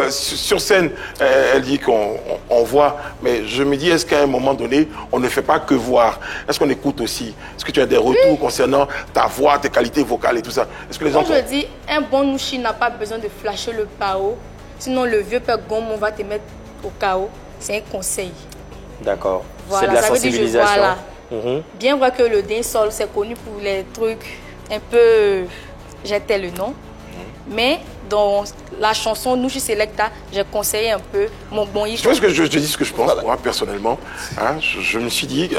sur scène, elle dit qu'on voit. Mais je me dis, est-ce qu'à un moment donné, on ne fait pas que voir? Est-ce qu'on écoute aussi? Est-ce que tu as des retours concernant ta voix, tes qualités vocales et tout ça? Est-ce que les gens... Moi, je dis, un bon nouchi n'a pas besoin de flasher le pao. Sinon, le vieux père Gomme va te mettre au chaos. C'est un conseil. D'accord. Voilà, c'est de la ça sensibilisation. Veut dire, voilà. Bien vrai que le dancehall, c'est connu pour les trucs un peu... J'étais le nom. Mais dans la chanson Nouchi Selecta, j'ai conseillé un peu mon bon Tu vois ce que je te dis, ce que je pense, moi, personnellement. Hein, je me suis dit,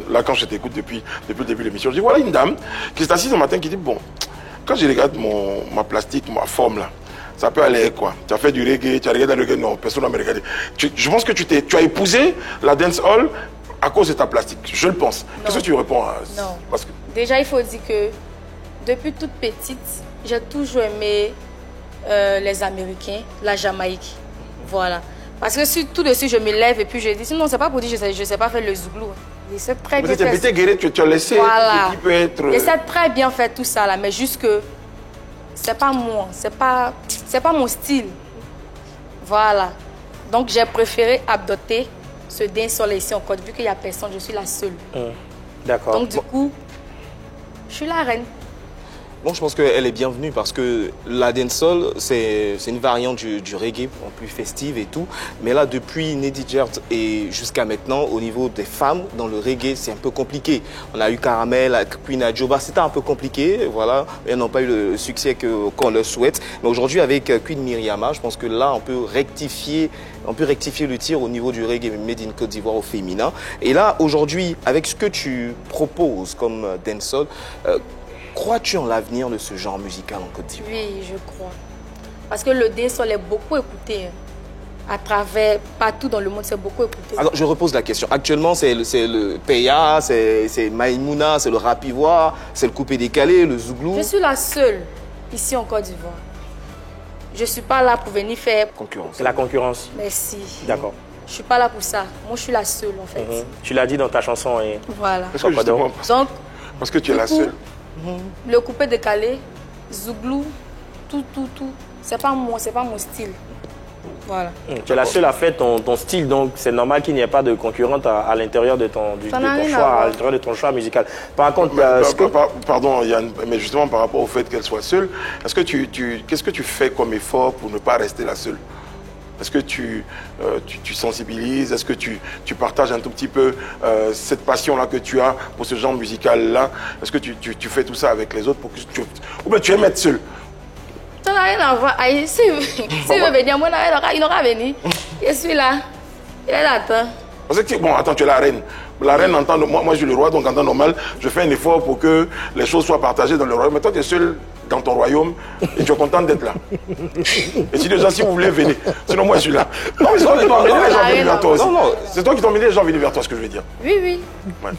là, quand je t'écoute depuis le début de l'émission, je dis, voilà une dame qui s'est assise un matin qui dit, bon, quand je regarde ma plastique, ma forme, là, ça peut aller, quoi. Tu as fait du reggae, tu as regardé le reggae, non, personne n'a me regardé. Je pense que tu as épousé la dancehall à cause de ta plastique. Je le pense. Qu'est-ce que tu réponds à ça? Non. Parce que... Déjà, il faut dire que depuis toute petite, j'ai toujours aimé les Américains, la Jamaïque. Voilà. Parce que si tout de suite je me lève et puis je dis, sinon, c'est pas pour dire que je ne sais pas faire le zouglou. Je sais très bien faire. Tu as laissé. Voilà. Qui peut être... Je sais très bien faire tout ça là, mais juste que c'est pas moi, c'est pas mon style. Voilà. Donc j'ai préféré adopter ce dancehall ici en Côte, vu qu'il n'y a personne, je suis la seule. D'accord. Donc du coup, je suis la reine. Bon, je pense qu'elle est bienvenue parce que la dancehall, c'est une variante du reggae, en plus festive et tout. Mais là, depuis Neddy Gert et jusqu'à maintenant, au niveau des femmes, dans le reggae, c'est un peu compliqué. On a eu Caramel, Queen Adjoba, c'était un peu compliqué, voilà. Elles n'ont pas eu le succès qu'on leur souhaite. Mais aujourd'hui, avec Queen Myriana, je pense que là, on peut rectifier le tir au niveau du reggae made in Côte d'Ivoire au féminin. Et là, aujourd'hui, avec ce que tu proposes comme dancehall, crois-tu en l'avenir de ce genre musical en Côte d'Ivoire? Oui, je crois. Parce que le dancehall est beaucoup écouté. À travers, partout dans le monde, c'est beaucoup écouté. Alors, je repose la question. Actuellement, c'est le Peya, c'est Maïmouna, c'est le rap ivoire, c'est le coupé décalé, le zouglou. Je suis la seule ici en Côte d'Ivoire. Je ne suis pas là pour venir faire... Concurrence. C'est la concurrence. Merci. D'accord. Je ne suis pas là pour ça. Moi, je suis la seule, en fait. Tu l'as dit dans ta chanson. Et... Voilà. Donc, parce que tu es la seule. Le coupé décalé, zouglou, tout. C'est pas moi, c'est pas mon style. Voilà. Tu es la seule à faire ton style, donc c'est normal qu'il n'y ait pas de concurrente à l'intérieur de ton choix, à l'intérieur de ton choix musical. Par contre, pardon Yann, mais justement par rapport au fait qu'elle soit seule, qu'est-ce que tu fais comme effort pour ne pas rester la seule? est-ce que tu sensibilises, est-ce que tu partages un tout petit peu cette passion-là que tu as pour ce genre musical-là? Est-ce que tu fais tout ça avec les autres pour que ou bien tu aimes être seul? Ça n'a rien à voir. S'il veut venir, moi, il n'aura venu. Je suis là. Il est là, attends. Parce que, bon, attends, tu es la reine. La reine, en temps moi, je suis le roi, donc en temps normal, je fais un effort pour que les choses soient partagées dans le royaume. Mais toi, tu es seul dans ton royaume et tu es content d'être là. Et si déjà, si vous voulez, venez. Sinon, moi, je suis là. Non, mais c'est toi qui t'as emmené les gens venus vers toi aussi. C'est toi qui t'as emmené les gens venus vers toi, ce que je veux dire. Oui, oui. Ouais.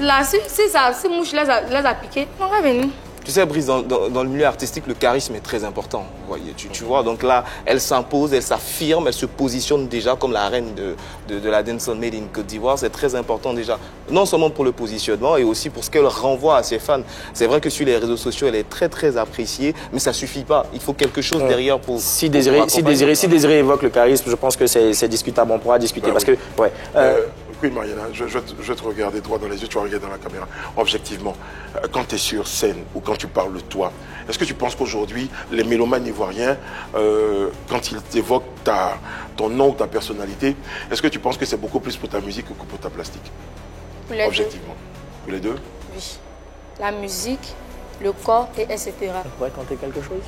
Là, si mouche les a piqués, on va venir. Tu sais, Brice, dans le milieu artistique, le charisme est très important. Voyez, tu vois, donc là, elle s'impose, elle s'affirme, elle se positionne déjà comme la reine de la dancehall made in Côte d'Ivoire. C'est très important déjà, non seulement pour le positionnement, et aussi pour ce qu'elle renvoie à ses fans. C'est vrai que sur les réseaux sociaux, elle est très, très appréciée, mais ça ne suffit pas. Il faut quelque chose derrière pour... Si Désiré évoque le charisme, je pense que c'est discutable. On pourra discuter parce que... Ouais, Queen Mariana, je vais te regarder droit dans les yeux, tu vas regarder dans la caméra. Objectivement, quand tu es sur scène ou quand tu parles de toi, est-ce que tu penses qu'aujourd'hui, les mélomanes ivoiriens, quand ils évoquent ton nom ou ta personnalité, est-ce que tu penses que c'est beaucoup plus pour ta musique que pour ta plastique? Objectivement. Pour les deux? Oui. La musique, le corps, et etc. Tu pourrais tenter quelque chose?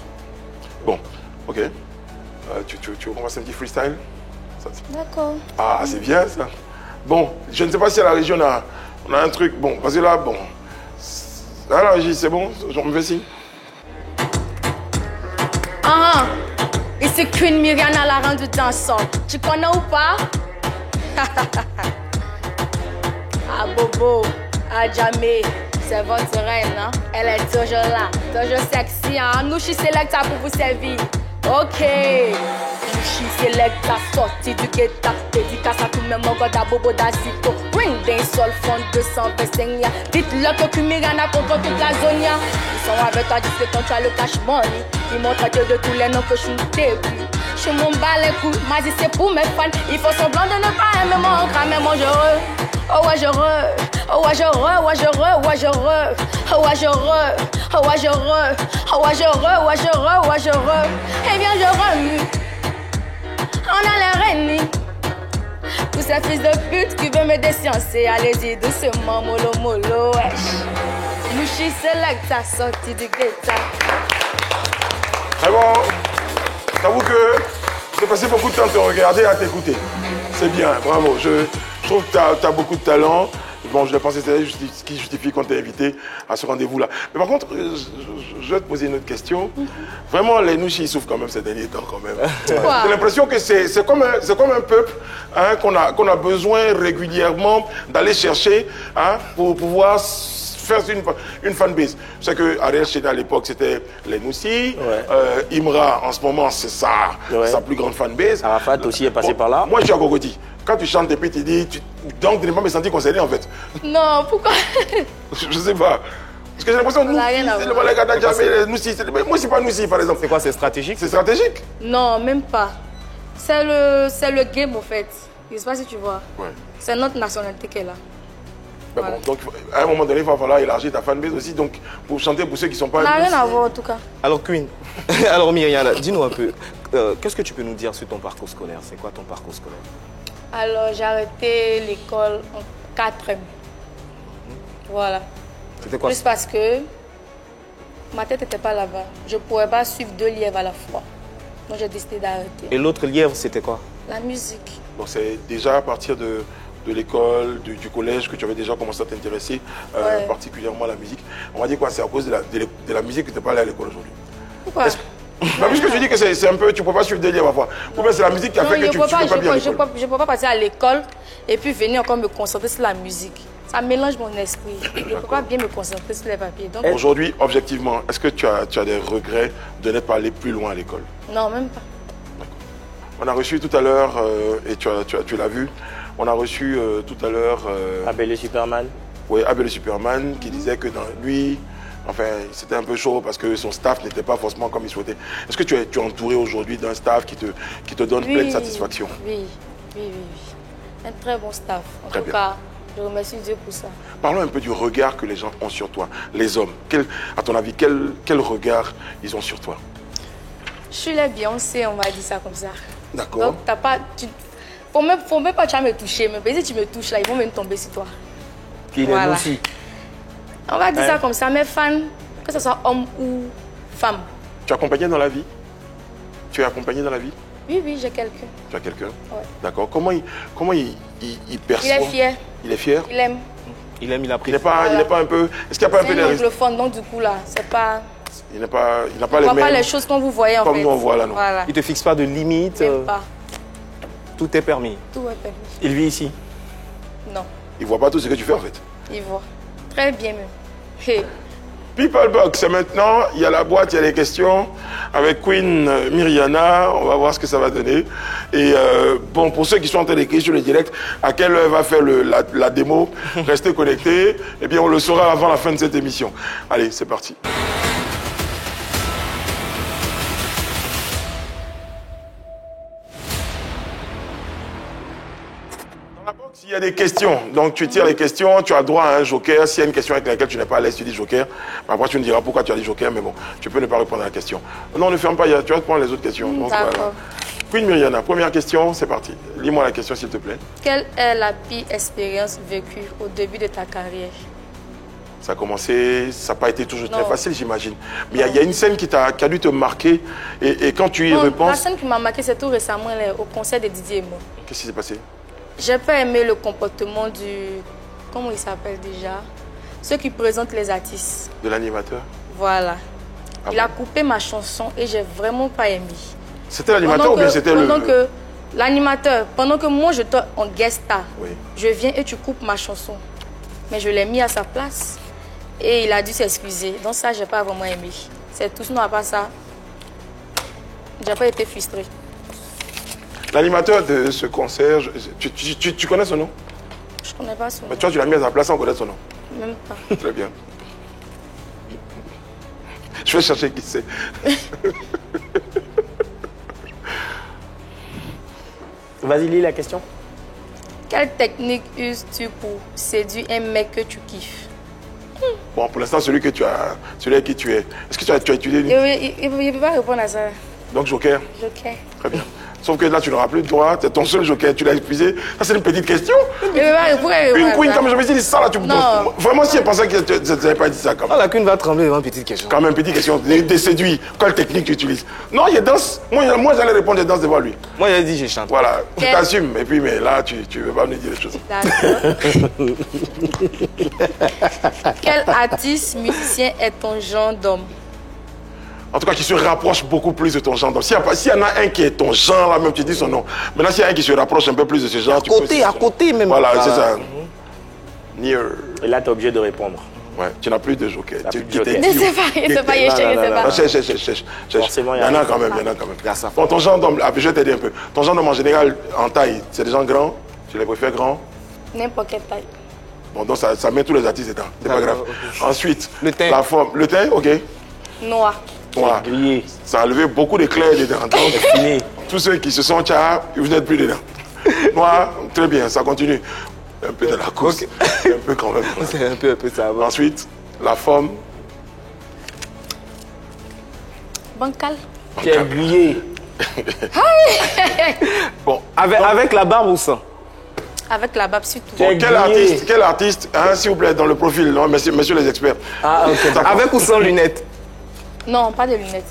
Bon, ok. Tu veux qu'on fasse un petit freestyle? D'accord. Ah, c'est bien ça. Bon, je ne sais pas si à la région on a un truc. Bon, parce que là, bon. Là, la régie, c'est bon? J'en me fais signe. Ici Queen Myriana, la reine du dansant. Tu connais ou pas? Ah, Bobo, ah, Jamé, c'est votre reine, hein? Elle est toujours là, toujours sexy, hein? Nous, je suis Selecta pour vous servir. Ok. Nushi Selecta, sorti du guetta. Dédicace à tout le monde, Goda Bobo d'Azito. Ring d'un sol fond 225. Dites-le que Queen Myriana contre toute la zone. Ils sont avec toi, disent que quand tu as le cash money. Ils m'ont traité de tous les noms que je suis depuis. Je m'en bats les couilles, mais si c'est pour mes fans. Il faut semblant de ne pas aimer mon crâne, mais moi je re. Oh ouais je re, oh ouais je re, ouais je re, ouais je re. Oh ouais je re, oh ouais je re, oh ouais je re, ouais je re, ouais je re. Eh bien je remue. On a les reines. Tous ces fils de pute qui veulent me déciencer. Allez-y doucement, mollo mollo, wesh. Nushi Selecta, sorti du guetta. Très bon. J'avoue que j'ai passé beaucoup de temps à te regarder et à t'écouter. C'est bien, bravo. Je trouve que tu as beaucoup de talent. Bon, je pense que c'est ce qui justifie qu'on t'ait invité à ce rendez-vous-là. Mais par contre, je vais te poser une autre question. Vraiment, les Nushi, ils souffrent quand même ces derniers temps quand même. J'ai l'impression que c'est comme un peuple hein, qu'on a besoin régulièrement d'aller chercher hein, pour pouvoir faire une fanbase. Je sais que Ariel Cheda à l'époque c'était les Nushi. Imra en ce moment c'est sa plus grande fanbase. Arafat aussi est passé par là. Moi je suis à Gogoti. Quand tu chantes et puis tu dis, donc tu n'es pas me sentir concerné en fait. Non, pourquoi? Je sais pas. Parce que j'ai l'impression que moi je suis pas Nushi par exemple. C'est quoi, c'est stratégique? C'est stratégique? Non, même pas. C'est le game en fait. Je sais pas si tu vois. Ouais. C'est notre nationalité qu'elle a. Ben Voilà. bon, donc à un moment donné, il va falloir élargir ta fanbase aussi, donc pour chanter pour ceux qui ne sont pas... Ça n'a rien à voir en tout cas. Alors Queen, alors Myriana, dis-nous un peu, qu'est-ce que tu peux nous dire sur ton parcours scolaire? C'est quoi ton parcours scolaire? Alors j'ai arrêté l'école en 4e. Voilà. C'était quoi? Plus parce que ma tête n'était pas là-bas. Je ne pourrais pas suivre 2 lièvres à la fois. Donc j'ai décidé d'arrêter. Et l'autre lièvre, c'était quoi? La musique. Bon, c'est déjà à partir de l'école, du collège que tu avais déjà commencé à t'intéresser particulièrement à la musique. On va dire quoi? C'est à cause de la musique que tu n'es pas allé à l'école aujourd'hui. Pourquoi? Bah, puisque tu dis que c'est un peu, tu ne peux pas suivre des liens parfois. Ou bien c'est la musique qui a fait que tu ne peux pas bien à l'école. Je ne peux pas passer à l'école et puis venir encore me concentrer sur la musique. Ça mélange mon esprit. Je ne peux pas bien me concentrer sur les papiers. Donc... Aujourd'hui, objectivement, est-ce que tu as des regrets de n'être pas allé plus loin à l'école? Non, même pas. On a reçu tout à l'heure, et tu l'as vu, on a reçu tout à l'heure... Abel le Superman. Oui, Abel le Superman, qui disait que dans lui, enfin, c'était un peu chaud parce que son staff n'était pas forcément comme il souhaitait. Est-ce que tu es entouré aujourd'hui d'un staff qui te donne pleine satisfaction? Oui. Un très bon staff. En tout cas, je remercie Dieu pour ça. Parlons un peu du regard que les gens ont sur toi, les hommes. À ton avis, quel regard ils ont sur toi? Je suis la Beyoncé, on va dire ça comme ça. D'accord. Donc, t'as pas... Faut même pas tu vas me toucher. Mais si tu me touches, là, ils vont même tomber sur toi. Puis il est aussi. On va dire ça comme ça. Mes fans, que ce soit homme ou femme. Tu es accompagné dans la vie? Tu es accompagné dans la vie? Oui, j'ai quelqu'un. Tu as quelqu'un? Ouais. D'accord. Comment il perçoit? Il est fier. Il est fier? Il aime. Il aime, il a pris. Il n'est pas un peu... Est-ce qu'il n'y a pas un peu C'est un de... anglophone, donc du coup, là, c'est pas... Il n'a pas Il les voit mêmes... pas les choses qu'on vous voyez, en fait. Comme nous, on voit là, non. Voilà. Il te fixe pas de limite. Même pas. Tout est permis. Tout est permis. Il vit ici. Non, Il ne voit pas tout ce que tu fais, en fait. il voit. Très bien, même. Hey. People Box, c'est maintenant. Il y a la boîte, il y a les questions. Avec Queen Myriana, on va voir ce que ça va donner. Et bon, pour ceux qui sont en train d'écrire sur le direct, à quelle heure va faire la démo, restez connectés. Et bien, on le saura avant la fin de cette émission. Allez, c'est parti. Il y a des questions, donc tu tires les questions, tu as droit à un joker. S'il y a une question avec laquelle tu n'es pas à l'aise, tu dis joker. Après, tu me diras pourquoi tu as dit joker, mais bon, tu peux ne pas répondre à la question. Non, ne ferme pas, tu vas te prendre les autres questions. Donc, D'accord. voilà. Queen Myriana, première question, c'est parti. Lis-moi la question, s'il te plaît. Quelle est la pire expérience vécue au début de ta carrière? Ça a commencé, ça n'a pas été toujours très Non. facile, j'imagine. Mais il y a une scène qui a dû te marquer, et quand tu y La repenses, scène qui m'a marqué, c'est tout récemment là, au concert de Didier et moi. qu'est-ce qui s'est passé? J'ai pas aimé le comportement du... Comment il s'appelle déjà? Ceux qui présentent les artistes. De l'animateur? Voilà. Ah Il a bon? coupé ma chanson et j'ai vraiment pas aimé. C'était l'animateur ou bien c'était le... L'animateur, pendant que moi je t'ai en guest star, Oui. je viens et tu coupes ma chanson. Mais je l'ai mis à sa place et il a dû s'excuser. Donc ça, j'ai pas vraiment aimé. C'est tout, sinon à part ça, j'ai pas été frustrée. L'animateur de ce concert, tu connais son nom? Je connais pas son nom. Mais toi, tu l'as mis à sa place sans connaître son nom. Même pas. Très bien. Je vais chercher qui c'est. Vas-y, lis la question. Quelle technique uses-tu pour séduire un mec que tu kiffes? Bon, pour l'instant, celui avec qui tu es. Est-ce que tu as étudié? Il ne peut pas répondre à ça. Donc, joker. Joker. Très bien. Sauf que là, tu n'auras plus de droit. C'est ton seul joker. Tu l'as épuisé. Ça, c'est une petite question. Il ne peut pas répondre Une à queen, ça. comme je me suis dit, ça, là, tu me Non. poses. Vraiment, si elle pensait que tu n'avais pas dit ça, quand Ah, même. la queen va trembler devant une petite question. Quand même, petite question. Des séduits. Quelle technique tu utilises? Non, il danse. Moi j'allais répondre, je danse devant lui. Moi, il a dit, je chante. Voilà. Tu Quel- t'assumes. Et puis, mais là, tu ne veux pas me dire les choses. D'accord. Quel artiste, musicien est ton genre d'homme? En tout cas, qui se rapproche beaucoup plus de ton genre. Donc, s'il y en a un qui est ton genre, là même, tu dis son nom. Maintenant, s'il y a un qui se rapproche un peu plus de ce genre, tu peux... À côté même. Voilà, c'est Voilà. ça. Near. Et là, tu es obligé de répondre. Ouais, tu n'as plus de joker. T'as Tu plus de joker. Ne sais pas, il ne sait pas, il Non, cherche, non, il sait non, pas. Ah, cherche. Forcément, Il y en a quand même, il y en a quand même. Grâce à Bon, ton genre d'homme, je vais t'aider un peu. Ton genre d'homme en général, en taille, c'est des gens grands? Tu les préfères grands? N'importe quelle taille. Bon, donc ça met tous les artistes dedans. C'est pas grave. D'accord, Ensuite, Le teint. la forme. Le teint, ok. Noir. Voilà. Grillé. Ça a levé beaucoup d'éclairs dedans. Donc, Fini. tous ceux qui se sont tcha, vous n'êtes plus dedans. Moi, très bien, ça continue. Un peu de la course. Un peu quand même. C'est un peu ça. va. Ensuite, la forme. Bancal. Tu es grillé. Bon, Avec la barbe ou sans? Avec la barbe surtout. Tu es quel artiste, hein, s'il vous plaît, dans le profil, non, messieurs les experts. Ah, ok. D'accord. Avec ou sans lunettes? Non, pas de lunettes.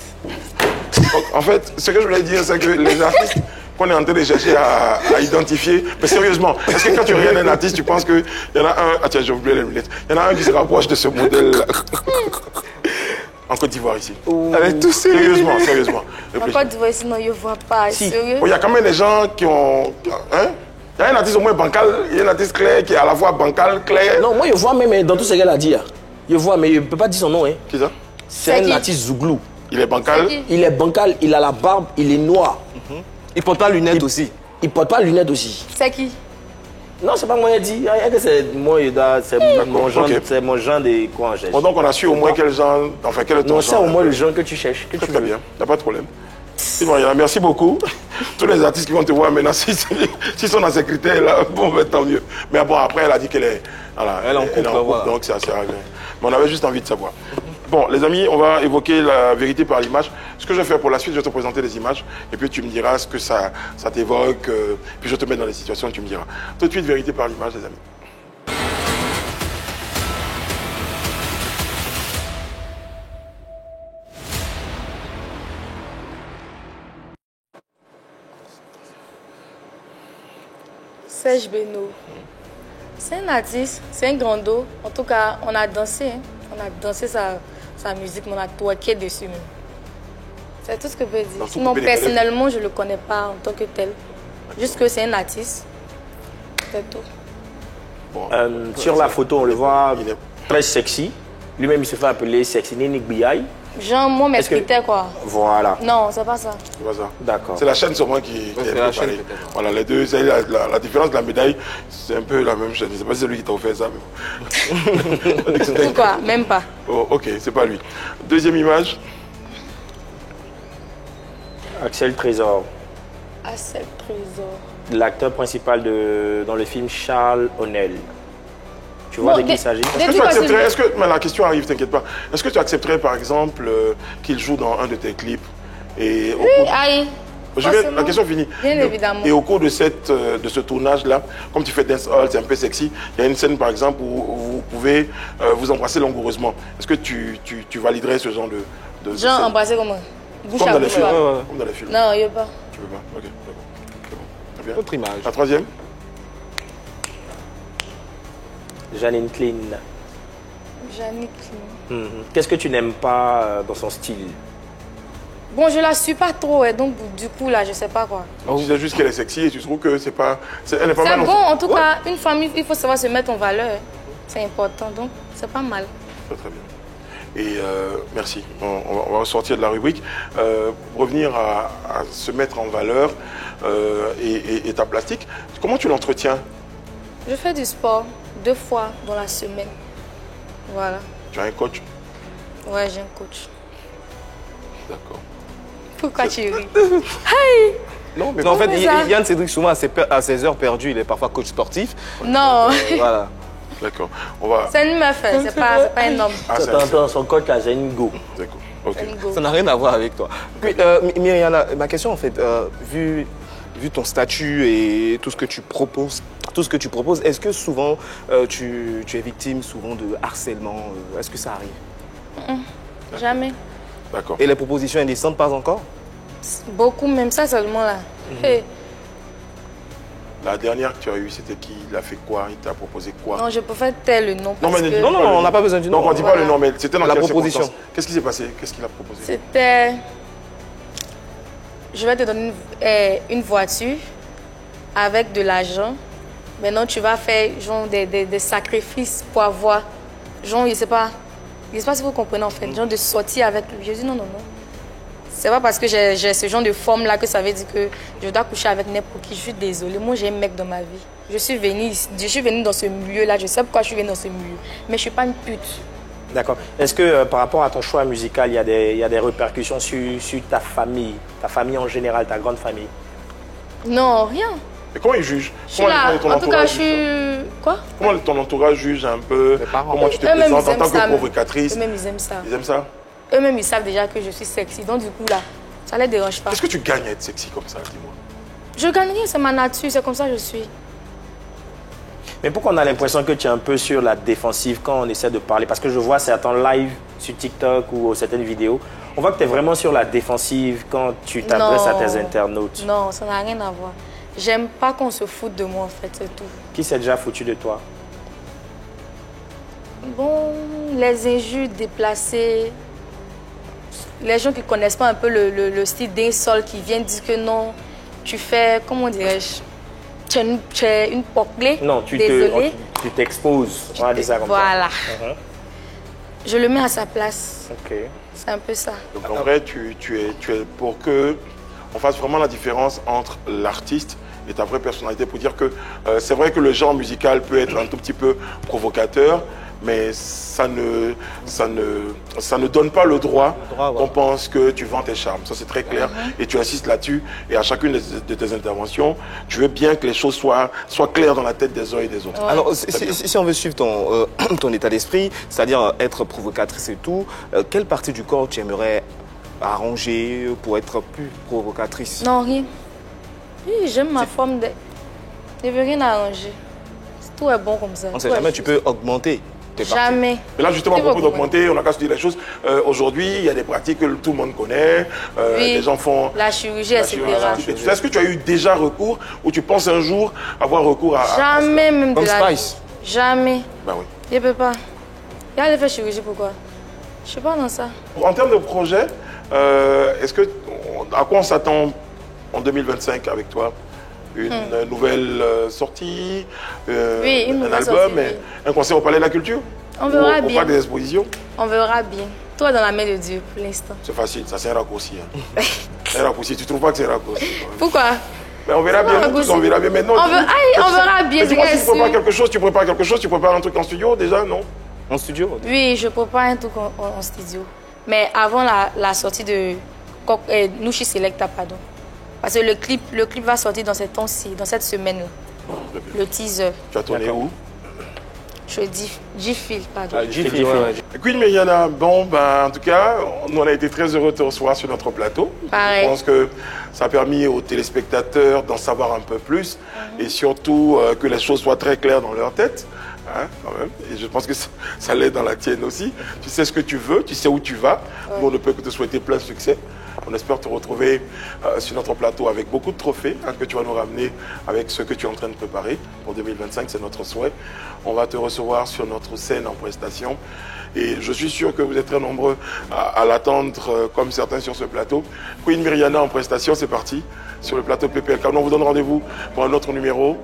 Donc, en fait, ce que je voulais dire, c'est que les artistes qu'on est en train de chercher à identifier, mais sérieusement, est-ce que quand tu regardes un artiste, tu penses qu'il y en a un, ah tiens, j'ai oublié les lunettes, il y en a un qui se rapproche de ce modèle en Côte d'Ivoire ici. Avec tous ces Sérieusement. En Réfléchis. Côte d'Ivoire, sinon, je ne vois pas. Si. Sérieux? Oh, il y a quand même des gens qui ont... Hein? Il y a un artiste au moins bancal, il y a un artiste clair qui est à la fois bancal, clair. Non, moi, je vois même dans tout ce qu'elle a dit. Je vois, mais je ne peux pas dire son nom. Hein. Qui ça? C'est C'est un qui? artiste Zouglou. Il est bancal. C'est qui? Il est bancal, il a la barbe, il est noir. Il porte pas lunettes aussi. Il porte pas de lunettes aussi. C'est qui? Non, c'est pas moi qui dit. Rien que c'est moi, c'est mon genre, ok. c'est mon genre de quoi on cherche. Bon, donc on a su au moins quel genre, enfin quel est ton Non, genre. c'est au moins le genre que tu cherches. Que tu Très veux. bien, il n'y a pas de problème. Sylvain, merci beaucoup. Tous les artistes qui vont te voir maintenant, s'ils sont dans ces critères-là, bon, ben, tant mieux. Mais bon, après, elle a dit qu'elle est, voilà, Elle est en couple, voilà. donc ça sert à rien. Mais on avait juste envie de savoir. Bon, les amis, on va évoquer la vérité par l'image. Ce que je vais faire pour la suite, je vais te présenter les images et puis tu me diras ce que ça t'évoque. Puis je te mets dans les situations et tu me diras. Tout de suite, vérité par l'image, les amis. Serge Beno. C'est un artiste, c'est un grand dos. En tout cas, on a dansé. Hein. On a dansé sa musique, mais on a twerké dessus même. C'est tout ce que je peux dire. Sinon, personnellement, je ne le connais pas en tant que tel. Juste que c'est un artiste. C'est tout. Bon, sur la photo, on le voit très sexy. Lui-même, il se fait appeler Sexy Ninik Biaï. Genre, moi, mes critères, quoi. Voilà. Non, c'est pas ça. C'est pas ça. D'accord. C'est la chaîne sûrement qui est la chaîne, voilà, les deux, la différence de la médaille, c'est un peu la même chaîne. Je ne sais pas si c'est lui qui t'a offert ça. Mais... Pourquoi? Même pas. Oh, ok, c'est pas lui. Deuxième image. Axel Trésor. Axel Trésor. L'acteur principal dans le film Charles O'Neill. Tu vois de qui il s'agit? Est-ce que tu accepterais, mais la question arrive, t'inquiète pas. Est-ce que tu accepterais par exemple qu'il joue dans un de tes clips et la question finit. Bien évidemment. Et au cours de ce tournage-là, comme tu fais dancehall, c'est un peu sexy, il y a une scène par exemple où vous pouvez vous embrasser langoureusement. Est-ce que tu validerais ce genre de genre scène? embrasser comment? Bouche Comme à dans les bouche. films. Comme dans les films. Non, il n'y a pas. Tu veux pas? Ok, d'accord. C'est bon. Très bien. Autre image. La troisième? Janine Klein. Janine Klein. Qu'est-ce que tu n'aimes pas dans son style? Bon, je la suis pas trop, et donc du coup, là, je sais pas quoi. Tu disais juste qu'elle est sexy et tu trouves que c'est pas... Elle est pas mal. C'est bon, en tout cas, une famille, il faut savoir se mettre en valeur. C'est important, donc c'est pas mal. Très bien. Et merci. On va sortir de la rubrique. Pour revenir à se mettre en valeur et ta plastique, comment tu l'entretiens? Je fais du sport 2 fois dans la semaine. Voilà. Tu as un coach? Ouais, j'ai un coach. D'accord. Pourquoi tu ris? Hey! Non, mais en fait, Yann Cédric, souvent à ses heures perdues, il est parfois coach sportif. Non. Voilà. D'accord. C'est une meuf, c'est pas un homme. Son coach là, c'est une go. D'accord. Ok. Ça n'a rien à voir avec toi. Puis, Myriana, ma question en fait, vu ton statut et tout ce que tu proposes, est-ce que souvent tu es victime souvent de harcèlement? Est-ce que ça arrive? Jamais. D'accord. Et les propositions indécentes, pas encore? Beaucoup, même ça seulement là. Hey. La dernière que tu as eue, c'était qui? Il a fait quoi? Il t'a proposé quoi? Non, je peux faire tel le nom. Non, mais non, on n'a pas besoin du nom. Donc on ne dit pas le nom, mais c'était dans la quelle proposition. Qu'est-ce qui s'est passé? Qu'est-ce qu'il a proposé? C'était... Je vais te donner une voiture avec de l'argent. Maintenant, tu vas faire genre, des sacrifices pour avoir... Genre, je ne sais pas si vous comprenez en fait. Genre de sortir avec lui. Je dis non. C'est pas parce que j'ai ce genre de forme-là que ça veut dire que je dois coucher avec n'importe qui. Je suis désolée. Moi, j'ai un mec dans ma vie. Je suis venue dans ce milieu-là. Je sais pourquoi je suis venue dans ce milieu. Mais je ne suis pas une pute. D'accord. Est-ce que par rapport à ton choix musical, il y a des répercussions sur ta famille en général, ta grande famille? Non, rien. Et comment ils jugent? Je suis là. En tout cas, je suis... Quoi? Comment ton entourage juge un peu? Comment tu te présentes en tant que provocatrice? Eux-mêmes, ils aiment ça. Ils aiment ça? Eux-mêmes, ils savent déjà que je suis sexy. Donc, du coup, là, ça ne les dérange pas. Qu'est-ce que tu gagnes à être sexy comme ça, dis-moi? Je gagne rien, c'est ma nature. C'est comme ça que je suis. Mais pourquoi on a l'impression que tu es un peu sur la défensive quand on essaie de parler? Parce que je vois certains lives sur TikTok ou certaines vidéos. On voit que tu es vraiment sur la défensive quand tu t'adresses à tes internautes. Non, ça n'a rien à voir. J'aime pas qu'on se foute de moi, en fait, c'est tout. Qui s'est déjà foutu de toi? Bon, les injures déplacées, les gens qui ne connaissent pas un peu le style d'un sol, qui viennent dire que non, tu fais, comment dirais-je, tu es une poquelée. Non, tu t'exposes. On va dire ça comme voilà. ça. Je le mets à sa place. Ok. C'est un peu ça. Donc en vrai, tu es pour que on fasse vraiment la différence entre l'artiste et ta vraie personnalité, pour dire que c'est vrai que le genre musical peut être un tout petit peu provocateur, mais ça ne donne pas le droit qu'on pense que tu vends tes charmes. Ça, c'est très clair. Et tu insistes là-dessus. Et à chacune de tes interventions, tu veux bien que les choses soient claires dans la tête des uns et des autres. Ouais. Alors, si on veut suivre ton état d'esprit, c'est-à-dire être provocatrice et tout, quelle partie du corps tu aimerais arranger pour être plus provocatrice? Non, rien. Oui, j'aime ma forme de... Je ne veux rien arranger. Tout est bon comme ça. On ne sait jamais, tu peux augmenter. Jamais. Mais là, justement, à propos d'augmenter, on n'a qu'à se dire les choses. Aujourd'hui, il y a des pratiques que tout le monde connaît. Oui, les gens font... la chirurgie, etc. Est-ce que tu as eu déjà recours ou tu penses un jour avoir recours à... Jamais, même comme de la... Spice. Jamais. Ben oui. Je ne peux pas. Il y a des faits chirurgie, pourquoi? Je ne suis pas dans ça. En termes de projet, à quoi on s'attend en 2025 avec toi? Une nouvelle sortie, oui, une nouvelle album, sortie, oui. Un concert au Palais de la Culture? On verra bien. Ou pas des expositions? On verra bien. Toi dans la main de Dieu pour l'instant. C'est facile, ça c'est un raccourci. Hein. Un raccourci, tu ne trouves pas que c'est un raccourci? Pourquoi? Mais on verra bien, on verra bien maintenant. On verra bien, dis-moi, si tu prépares quelque chose, tu prépares un truc en studio déjà, non? En studio? Oui, je prépare un truc en studio. Mais avant la sortie de Nushi Selecta, pardon. Parce que le clip va sortir dans cette temps-ci, dans cette semaine-là. Le teaser. Tu as tourné où? Je dis G-Fil, pardon. G-Fil, ouais. Queen Myriana, bon, ben, en tout cas, on a été très heureux de te recevoir sur notre plateau. Pareil. Je pense que ça a permis aux téléspectateurs d'en savoir un peu plus et surtout que les choses soient très claires dans leur tête. Hein, quand même. Et je pense que ça l'aide dans la tienne aussi. Tu sais ce que tu veux, tu sais où tu vas. Ouais. Nous, on ne peut que te souhaiter plein de succès. On espère te retrouver sur notre plateau avec beaucoup de trophées que tu vas nous ramener avec ce que tu es en train de préparer pour 2025. C'est notre souhait. On va te recevoir sur notre scène en prestation. Et je suis sûr que vous êtes très nombreux à l'attendre comme certains sur ce plateau. Queen Myriana en prestation, c'est parti sur le plateau PPLK. On vous donne rendez-vous pour un autre numéro.